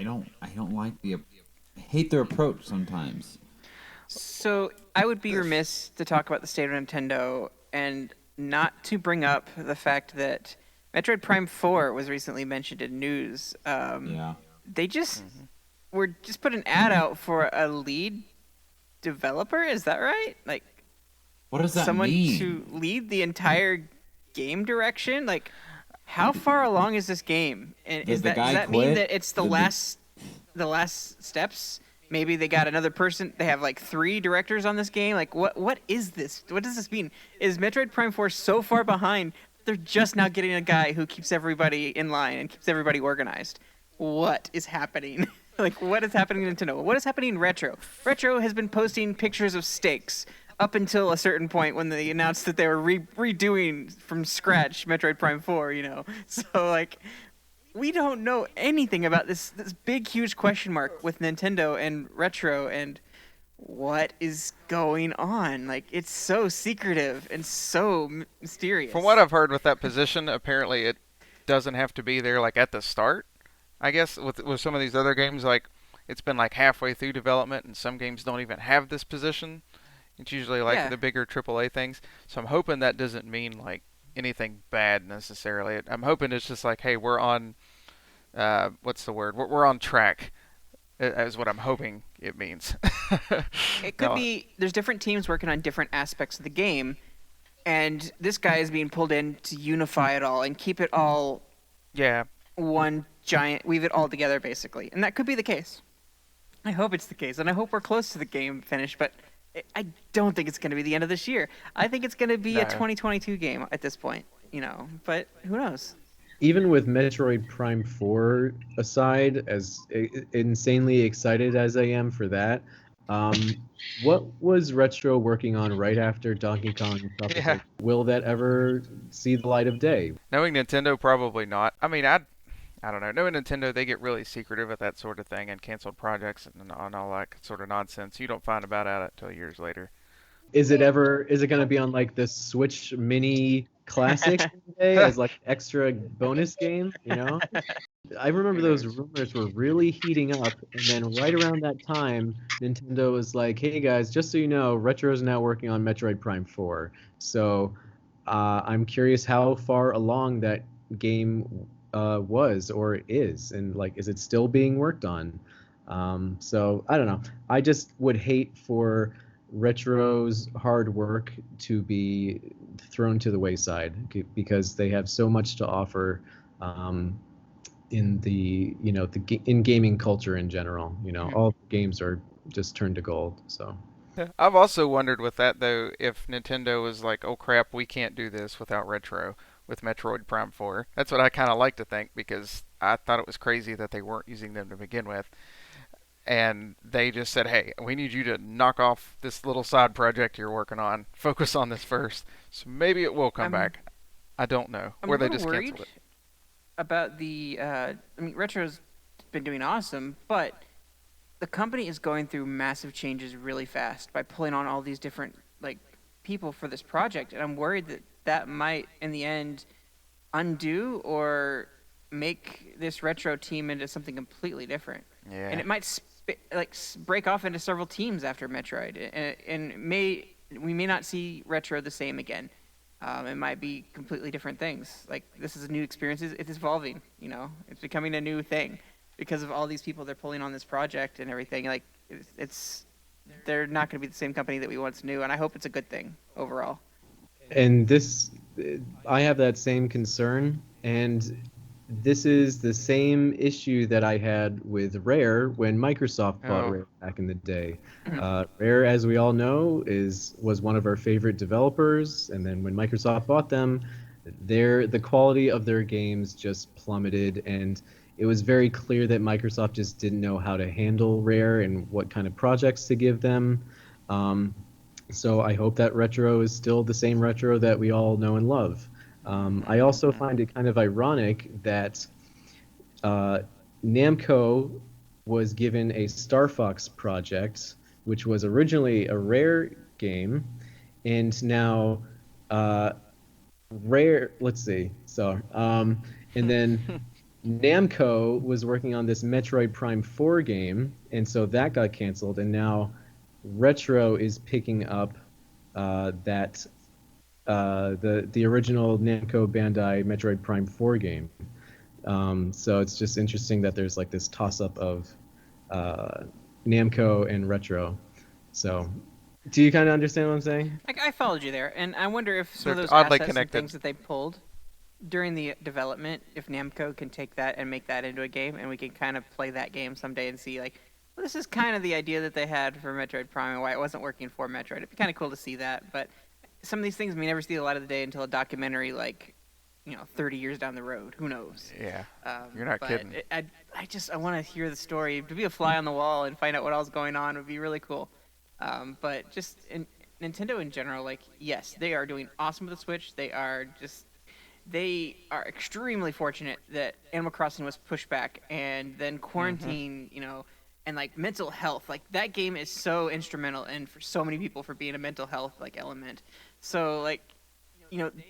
don't like I hate their approach sometimes. So I would be remiss to talk about the state of Nintendo and not to bring up the fact that Metroid Prime 4 was recently mentioned in news. Yeah. They just were just put an ad out for a lead developer. Is that right? Like What does that someone mean? to lead the entire game direction? Like how far along is this game? And Does the does guy that mean quit? that it's the last steps? Maybe they got another person. They have like 3 directors on this game. Like what is this? What does this mean? Is Metroid Prime 4 so far behind? They're just now getting a guy who keeps everybody in line and keeps everybody organized. What is happening? Like what is happening in Nintendo? What is happening in Retro? Retro has been posting pictures of steaks up until a certain point when they announced that they were redoing from scratch Metroid Prime 4, So like we don't know anything about this big huge question mark with Nintendo and Retro and what is going on. Like it's so secretive and so mysterious. From what I've heard with that position, apparently it doesn't have to be there like at the start. I guess with some of these other games, like it's been like halfway through development, and some games don't even have this position. It's usually like Yeah. the bigger AAA things. So I'm hoping that doesn't mean like anything bad necessarily. I'm hoping it's just like, hey, we're on, what's the word? We're on track, is what I'm hoping it means. It could No, be there's different teams working on different aspects of the game, and this guy is being pulled in to unify it all and keep it all yeah, one giant, weave it all together basically. And that could be the case. I hope it's the case, and I hope we're close to the game finish, but I don't think it's going to be the end of this year. I think it's going to be a No. 2022 game at this point, but who knows? even with Metroid Prime 4 aside, as insanely excited as I am for that, um, what was Retro working on right after Donkey Kong Tropical? Yeah. Will that ever see the light of day? knowing Nintendo, probably not. I mean, I don't know. Knowing Nintendo, they get really secretive at that sort of thing and canceled projects and all that sort of nonsense. You don't find about it until years later. Is it going to be on like the Switch Mini Classic someday as like extra bonus game? I remember those rumors were really heating up, and then right around that time, Nintendo was like, "Hey guys, just so you know, Retro is now working on Metroid Prime 4." So I'm curious how far along that game was or is, and like, is it still being worked on? So I don't know. I just would hate for Retro's hard work to be thrown to the wayside because they have so much to offer in the in gaming culture in general. All games are just turned to gold. So I've also wondered with that though, if Nintendo was like, "Oh crap, we can't do this without Retro with Metroid Prime 4." That's what I kind of like to think because I thought it was crazy that they weren't using them to begin with. And they just said, "Hey, we need you to knock off this little side project you're working on. Focus on this first." So maybe it will come back. I don't know. I'm Or a they little just worried canceled it. about the. I mean, Retro's been doing awesome, but the company is going through massive changes really fast by pulling on all these different like people for this project, and I'm worried that that might, in the end, undo or make this Retro team into something completely different. Yeah. And it might break off into several teams after Metroid, and we may not see Retro the same again. It might be completely different things. Like this is a new experience. It's evolving. It's becoming a new thing because of all these people they're pulling on this project and everything. Like they're not going to be the same company that we once knew, and I hope it's a good thing overall. and this I have that same concern, and this is the same issue that I had with Rare when Microsoft bought Oh. Rare back in the day. Rare, as we all know, was one of our favorite developers, and then when Microsoft bought them, the quality of their games just plummeted, and it was very clear that Microsoft just didn't know how to handle Rare and what kind of projects to give them. So I hope that retro is still the same retro that we all know and love. I also find it kind of ironic that uh, Namco was given a Star Fox project, which was originally a Rare game, and now uh, Rare. Let's see. And then Namco was working on this Metroid Prime 4 game, and so that got canceled, and now Retro is picking up that the original Namco Bandai Metroid Prime 4 game. So it's just interesting that there's like this toss-up of uh, Namco and Retro. So, do you kind of understand what I'm saying? I followed you there, and I wonder if some of They're those oddly assets and connected. things that they pulled during the development, if Namco can take that and make that into a game, and we can kind of play that game someday and see, like, well, this is kind of the idea that they had for Metroid Prime and why it wasn't working for Metroid. It'd be kind of cool to see that, but some of these things may never see the light of the day until a documentary, like, 30 years down the road. Who knows? Yeah, you're not But kidding. I want to hear the story. To be a fly on the wall and find out what else is going on would be really cool. But just Nintendo in general, like, yes, they are doing awesome with the Switch. They are extremely fortunate that Animal Crossing was pushed back, and then quarantine, and like mental health. Like, that game is so instrumental, and for so many people for being a mental health like element. So, like,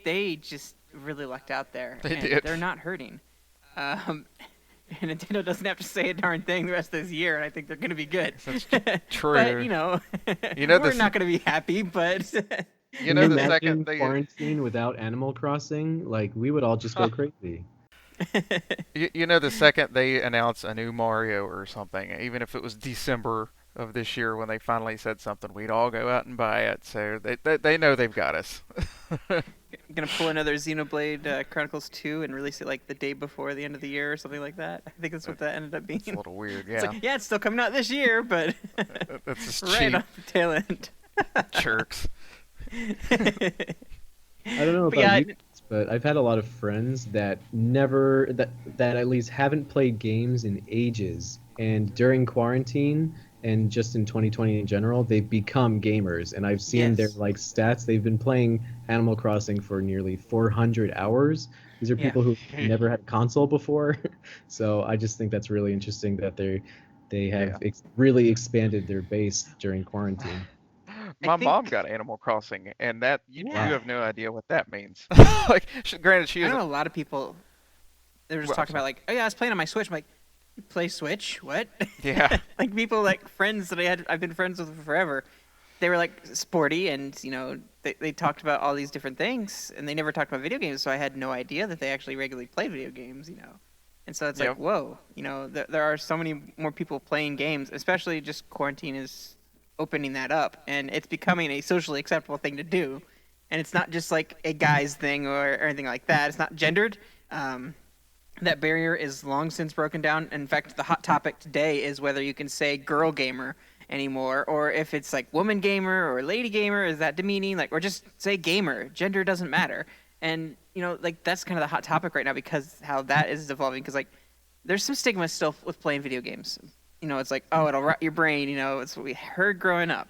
they just really lucked out there. They and did. They're not hurting. And Nintendo doesn't have to say a darn thing the rest of this year, and I think they're going to be good. That's true. But, You know we're this- not going to be happy, but You know, the Imagine second they quarantine without Animal Crossing, like we would all just go crazy. the second they announce a new Mario or something, even if it was December of this year when they finally said something, we'd all go out and buy it. So they know they've got us. gonna pull another Xenoblade Chronicles 2 and release it like the day before the end of the year or something like that. I think that's what that ended up being. It's a little weird, yeah. It's like, yeah, it's still coming out this year, but That's just right cheap off the tail end. jerks. I don't know But about yeah, you guys, but I've had a lot of friends that never that at least haven't played games in ages, and during quarantine and just in 2020 in general, they've become gamers, and I've seen their Yes. like stats. They've been playing Animal Crossing for nearly 400 hours. These are Yeah. people who never had a console before, so I just think that's really interesting that they have really expanded their base during quarantine. My think- mom got Animal Crossing, and that you Yeah. have no idea what that means. Like, granted, she I was know a lot of people. They were just Well, talking about, like, oh yeah, I was playing on my Switch. I'm like, you play Switch? What? Yeah. Like, people, like, friends that I've been friends with for forever. They were like sporty, and they talked about all these different things, and they never talked about video games. So I had no idea that they actually regularly played video games. And so it's Yep. like, whoa, there are so many more people playing games, especially just quarantine is opening that up, and it's becoming a socially acceptable thing to do. And it's not just like a guy's thing or anything like that. It's not gendered. That barrier is long since broken down. In fact, the hot topic today is whether you can say girl gamer anymore, or if it's like woman gamer or lady gamer. Is that demeaning? Like, or just say gamer. Gender doesn't matter. And like, that's kind of the hot topic right now, because how that is evolving. Because, like, there's some stigma still with playing video games. It's like, oh, it'll rot your brain. It's what we heard growing up.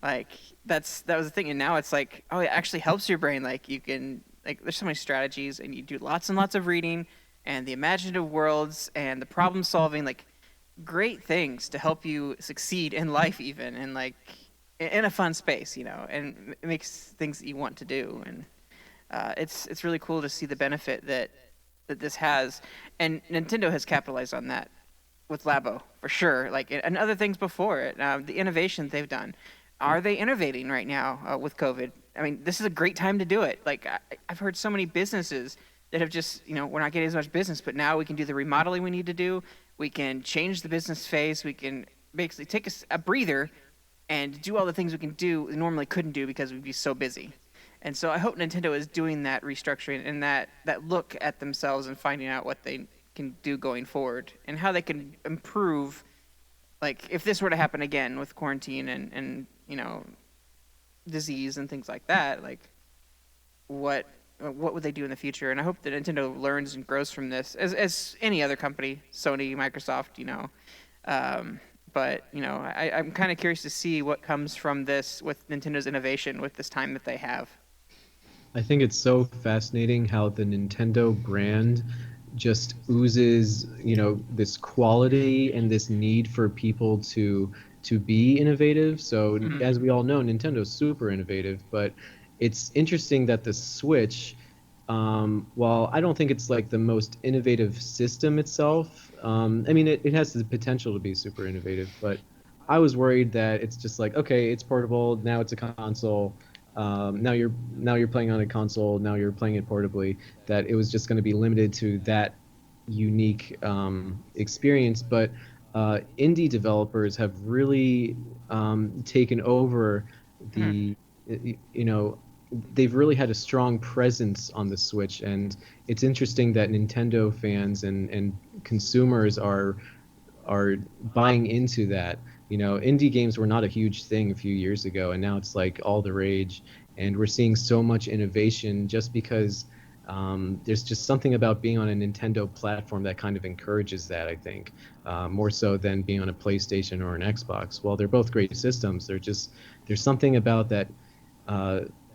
Like, that was the thing. And now it's like, oh, it actually helps your brain. Like, you can, like, there's so many strategies, and you do lots and lots of reading, and the imaginative worlds, and the problem solving, like, great things to help you succeed in life, even, and, like, in a fun space, and it makes things that you want to do. And it's really cool to see the benefit that this has, and Nintendo has capitalized on that with Labo for sure. Like, and other things before it, the innovation they've done. Are they innovating right now with COVID? I mean, this is a great time to do it. Like, I've heard so many businesses that have just, we're not getting as much business, but now we can do the remodeling we need to do. We can change the business phase. We can basically take a breather and do all the things we can do we normally couldn't do because we'd be so busy. And so I hope Nintendo is doing that restructuring and that look at themselves and finding out what they can do going forward and how they can improve. Like, if this were to happen again with quarantine and disease and things like that, like, what would they do in the future? And I hope that Nintendo learns and grows from this, as any other company, Sony, Microsoft, But I'm kind of curious to see what comes from this with Nintendo's innovation with this time that they have. I think it's so fascinating how the Nintendo brand just oozes, this quality and this need for people to be innovative. So as we all know, Nintendo's super innovative, but it's interesting that the Switch, while I don't think it's like the most innovative system itself, I mean, it has the potential to be super innovative, but I was worried that it's just like, okay, it's portable, now it's a console. Now you're playing on a console. Now you're playing it portably. That it was just going to be limited to that unique experience. But indie developers have really taken over the, they've really had a strong presence on the Switch, and it's interesting that Nintendo fans and consumers are buying into that. Indie games were not a huge thing a few years ago, and now it's like all the rage. And we're seeing so much innovation just because there's just something about being on a Nintendo platform that kind of encourages that, I think, more so than being on a PlayStation or an Xbox. While they're both great systems, there's something about that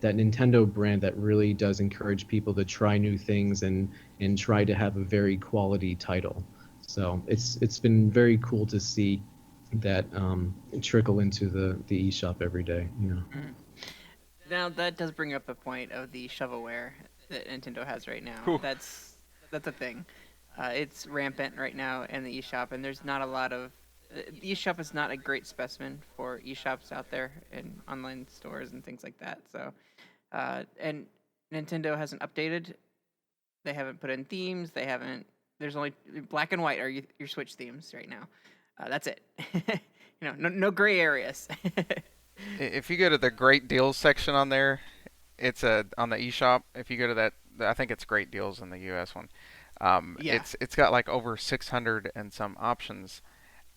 Nintendo brand that really does encourage people to try new things and try to have a very quality title. So it's been very cool to see that trickle into the eShop every day. Now that does bring up the point of the shovelware that Nintendo has right now. Whew. That's a thing. It's rampant right now in the eShop, and there's not a lot of. The eShop is not a great specimen for eShops out there and online stores and things like that. So, and Nintendo hasn't updated. They haven't put in themes. They haven't. There's only black and white are your Switch themes right now. That's it. No gray areas. If you go to the great deals section on there, it's on the eShop. If you go to that, I think it's great deals in the US one. Yeah. It's got like over 600 and some options,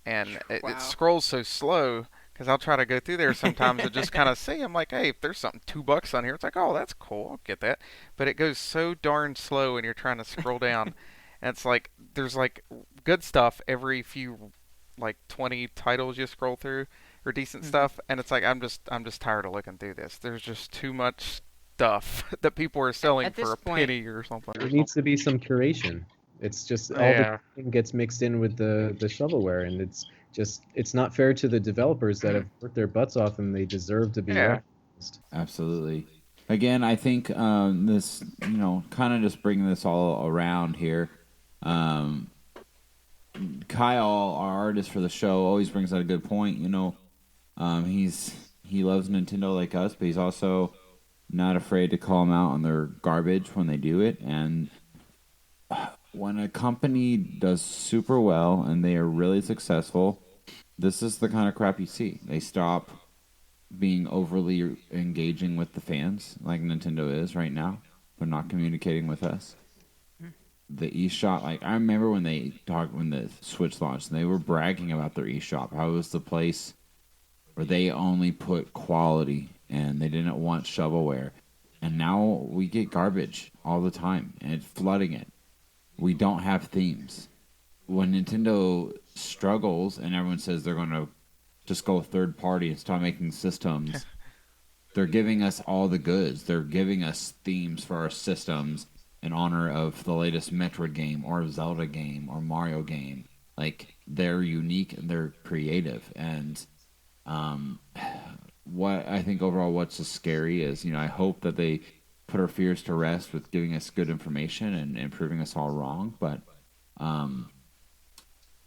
and it Wow. scrolls so slow because I'll try to go through there sometimes and just kind of see. I'm like, hey, if there's something $2 on here, it's like, oh, that's cool, I'll get that. But it goes so darn slow when you're trying to scroll down, and it's like there's like good stuff every few like 20 titles you scroll through or decent stuff, and it's like I'm just tired of looking through this. There's just too much stuff that people are selling At for this a point- penny or something. There needs to be some curation. It's just all Yeah. the gets mixed in with the shovelware, and it's not fair to the developers that have worked their butts off, and they deserve to be Yeah. recognized. Absolutely. Again, I think this, kind of just bringing this all around here. Kyle, our artist for the show, always brings out a good point. He loves Nintendo like us, but he's also not afraid to call them out on their garbage when they do it. And when a company does super well and they are really successful, this is the kind of crap you see. They stop being overly engaging with the fans like Nintendo is right now. They're not communicating with us. The eShop, like I remember when the Switch launched, and they were bragging about their eShop. How it was the place where they only put quality and they didn't want shovelware. And now we get garbage all the time, and it's flooding it. We don't have themes. When Nintendo struggles and everyone says they're going to just go third party and start making systems, they're giving us all the goods. They're giving us themes for our systems in honor of the latest Metroid game or Zelda game or Mario game. Like, they're unique and they're creative. And what I think overall what's so scary is, I hope that they put our fears to rest with giving us good information and proving us all wrong. But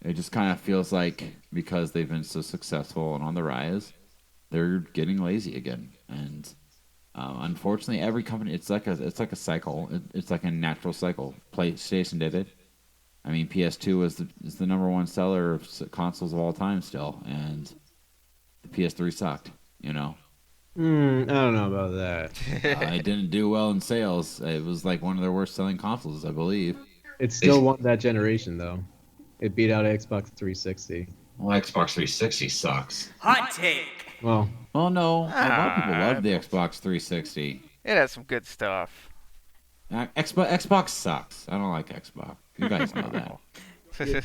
it just kind of feels like because they've been so successful and on the rise, they're getting lazy again. And unfortunately, every company, it's like a cycle. It's like a natural cycle. PlayStation did it. I mean, PS2 is the number one seller of consoles of all time still, and the PS3 sucked. I don't know about that. It didn't do well in sales. It was like one of their worst selling consoles, I believe. It still won that generation, though. It beat out Xbox 360. Well, Xbox 360 sucks. Hot take. Well, No. A lot of people love the Xbox 360. It has some good stuff. Xbox sucks. I don't like Xbox. You guys know that.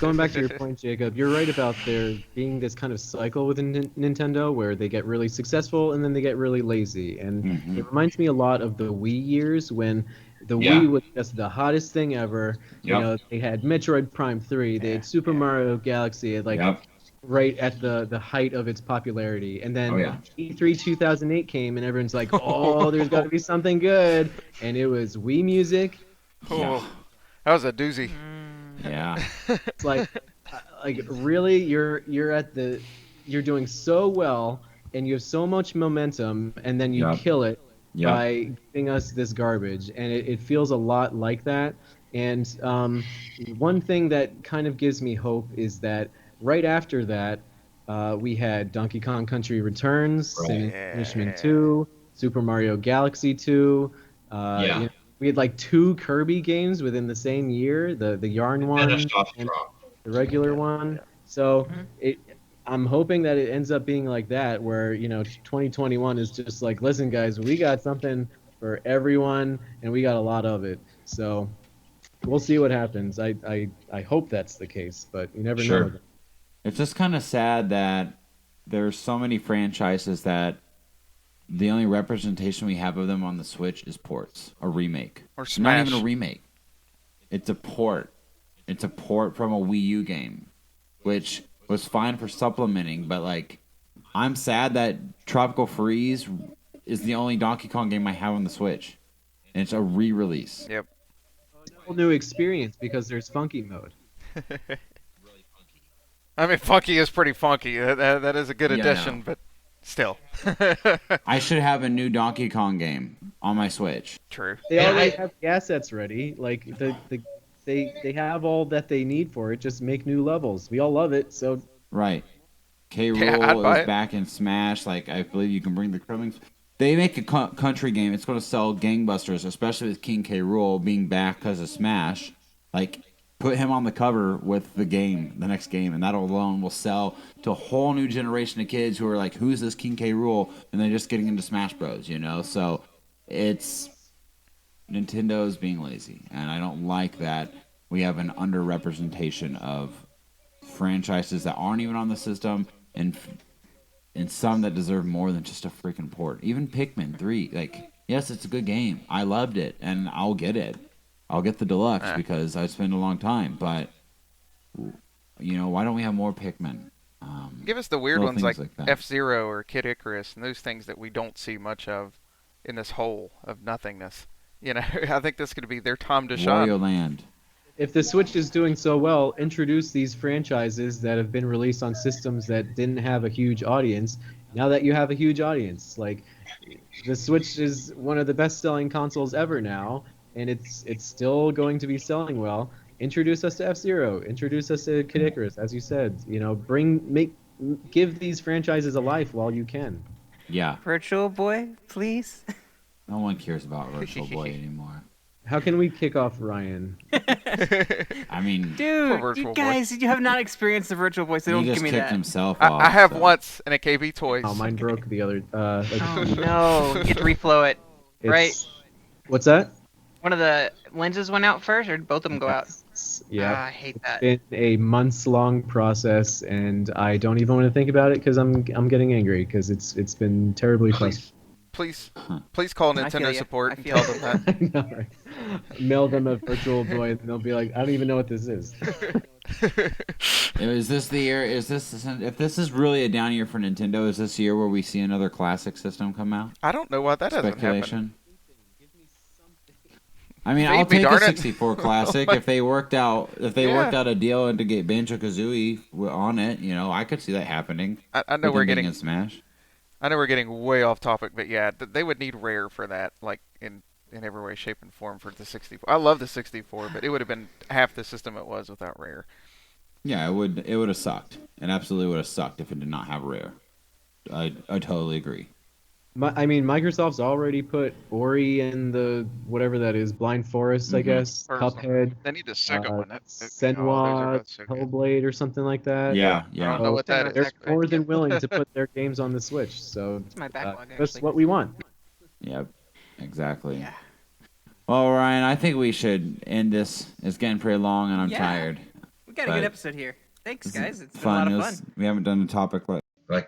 Going back to your point, Jacob, you're right about there being this kind of cycle within Nintendo where they get really successful and then they get really lazy. And Mhm. it reminds me a lot of the Wii years when the Yeah. Wii was just the hottest thing ever. You Yep. know, they had Metroid Prime 3, they had Super Mario Galaxy, like Yep. right at the height of its popularity. And then Oh, yeah. E3 2008 came and everyone's like, oh, there's got to be something good. And it was Wii Music. Oh, that was a doozy. Yeah. It's like really, you're doing so well, and you have so much momentum, and then you Yep. kill it Yep. by giving us this garbage, and it feels a lot like that. And one thing that kind of gives me hope is that right after that, we had Donkey Kong Country Returns, Right. Sin and Punishment 2, Super Mario Galaxy 2. Yeah. You know, we had like 2 Kirby games within the same year, the Yarn one Finished off and strong. the regular one. So I'm hoping that it ends up being like that, where 2021 is just like, listen, guys, we got something for everyone, and we got a lot of it. So we'll see what happens. I hope that's the case, but you never Sure. know. It's just kind of sad that there's so many franchises that the only representation we have of them on the Switch is ports, a remake. Or Not Smash. even a remake. It's a port. It's a port from a Wii U game, which was fine for supplementing, but like, I'm sad that Tropical Freeze is the only Donkey Kong game I have on the Switch, and it's a re-release. Yep. It's a whole new experience because there's funky mode. I mean, funky is pretty funky. That is a good Yeah, I addition, know. but still. I should have a new Donkey Kong game on my Switch. True. They Yeah, already I- have the assets ready. Like they have all that they need for it. Just make new levels. We all love it. So Right. K. Yeah, Rool I'd buy is it. back in Smash. Like, I believe you can bring the Krillings. They make a country game. It's going to sell gangbusters, especially with King K. Rool being back because of Smash. Like, put him on the cover with the game, the next game, and that alone will sell to a whole new generation of kids who are like, who's this King K. Rool? And they're just getting into Smash Bros, you know? So, it's... Nintendo's being lazy, and I don't like that we have an underrepresentation of franchises that aren't even on the system, and some that deserve more than just a freaking port. Even Pikmin 3, like, yes, it's a good game. I loved it, and I'll get it. I'll get the deluxe because I spent a long time, but, why don't we have more Pikmin? Give us the weird Little ones like things like that. F-Zero or Kid Icarus and those things that we don't see much of in this hole of nothingness. I think this could be their Tom Wario DeShawn. Land. if the Switch is doing so well, introduce these franchises that have been released on systems that didn't have a huge audience. Now that you have a huge audience, like the Switch is one of the best-selling consoles ever now, and it's still going to be selling well. Introduce us to F-Zero. Introduce us to Kid Icarus, as you said. Give these franchises a life while you can. Yeah, Virtual Boy, please. no one cares about Virtual Boy anymore. How can we kick off Ryan? I mean, Dude, Virtual you Boy. guys, you have not experienced the Virtual Boy, so he don't just give me kicked that. himself off. I have so. once in a KB Toys. Oh, mine broke the other. Oh no, you get to reflow it. Right. What's that? One of the lenses went out first, or did both of them go out? Yeah. Ah, I hate that. It's been a months-long process, and I don't even want to think about it because I'm getting angry because it's been terribly frustrating. Please call I feel Nintendo ya. support I and feel tell them that. I know, right? Mail them a Virtual Boy, and they'll be like, I don't even know what this is. Is this the year? If this is really a down year for Nintendo, is this the year where we see another classic system come out? I don't know why that hasn't happened. Speculation. I mean, Feed I'll me, take a darn it. 64 classic if they worked out a deal and to get Banjo-Kazooie on it. I could see that happening. I know With we're them being getting in Smash. I know we're getting way off topic, but yeah, they would need Rare for that, like in every way, shape, and form for the 64. I love the 64, but it would have been half the system it was without Rare. Yeah, it would have sucked. It absolutely would have sucked if it did not have Rare. I totally agree. Microsoft's already put Ori in the whatever that is, Blind Forest, I Mhm. guess, Or Cuphead, They need the second one. Senwa, Hellblade, or something like that. Yeah, I yeah. don't know what that They're is. more than willing to put their games on the Switch, so It's my backlog, that's actually. what we want. Yep, exactly. Yeah. Well, Ryan, I think we should end this. It's getting pretty long, and I'm Yeah. tired. We got a good But episode here. Thanks, guys. It's been a fun. lot of fun. We haven't done a topic Like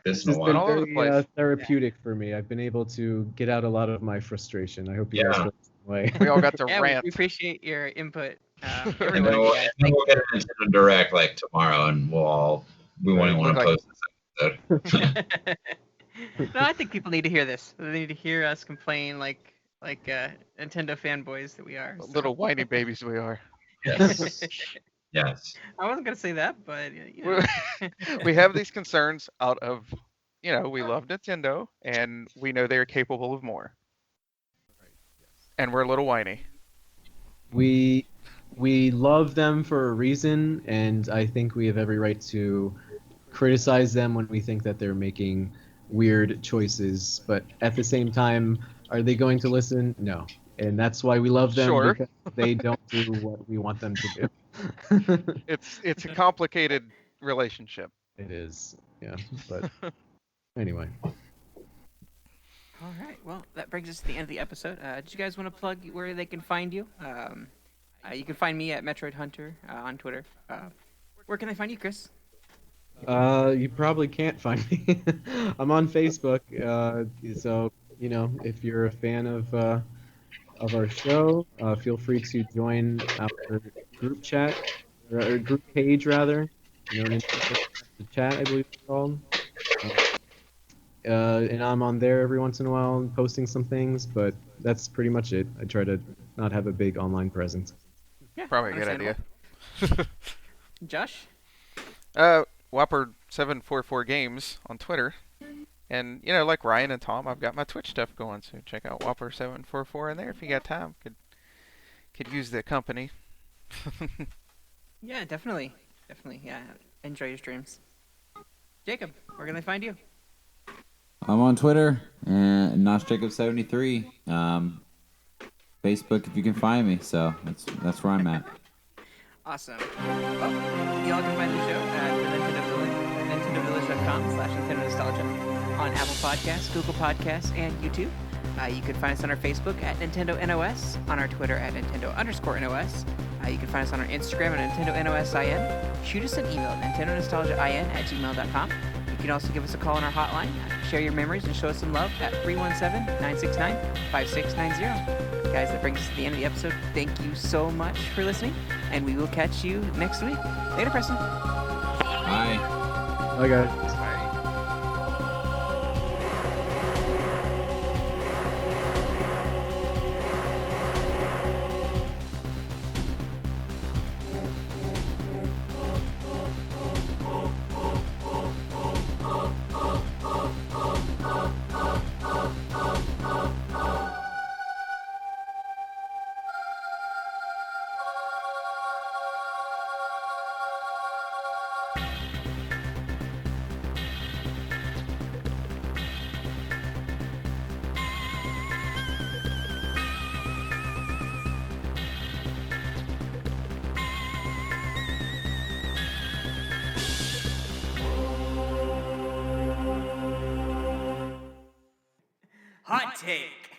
this This in a has been while. all over the very place. therapeutic for me. I've been able to get out a lot of my frustration. I hope you guys Yeah. feel the same way. We all got to Yeah, rant. we appreciate your input. And Every then one of we'll, you guys. and then we'll get an Nintendo Direct like tomorrow, and we won't even want to Look post this episode. No, I think people need to hear this. They need to hear us complain like Nintendo fanboys that we are. so. Little whiny babies we are. Yes. Yes. I wasn't gonna say that, but you know. We have these concerns out of, we love Nintendo and we know they're capable of more. And we're a little whiny. We love them for a reason, and I think we have every right to criticize them when we think that they're making weird choices. But at the same time, are they going to listen? No. And that's why we love them, Sure. because they don't do what we want them to do. It's a complicated relationship. It is, yeah. But anyway. All right. Well, that brings us to the end of the episode. Did you guys want to plug where they can find you? You can find me at Metroid Hunter on Twitter. Where can they find you, Chris? You probably can't find me. I'm on Facebook, so if you're a fan of our show, feel free to join our group chat or group page rather. The chat, I believe it's called. And I'm on there every once in a while, posting some things, but that's pretty much it. I try to not have a big online presence. Yeah, Probably a good idea. Josh? Whopper744 Games on Twitter. And, like Ryan and Tom, I've got my Twitch stuff going, so check out Whopper744 in there if you got time. Could use the company. Yeah, definitely. Definitely, yeah. Enjoy your streams. Jacob, where can they find you? I'm on Twitter, NosJacob73. Facebook, if you can find me. So that's where I'm at. Awesome. Well, y'all can find the show at the Nintendo Village, nintendovillage.com/Nintendo Nostalgia on Apple Podcasts, Google Podcasts, and YouTube. You can find us on our Facebook at Nintendo NOS, on our Twitter at Nintendo_NOS. You can find us on our Instagram at Nintendo NOSIN. Shoot us an email at nintendonostalgiain@gmail.com. You can also give us a call on our hotline. Share your memories and show us some love at 317-969-5690. Guys, that brings us to the end of the episode. Thank you so much for listening, and we will catch you next week. Later, Preston. Bye. Bye, guys. Hot take.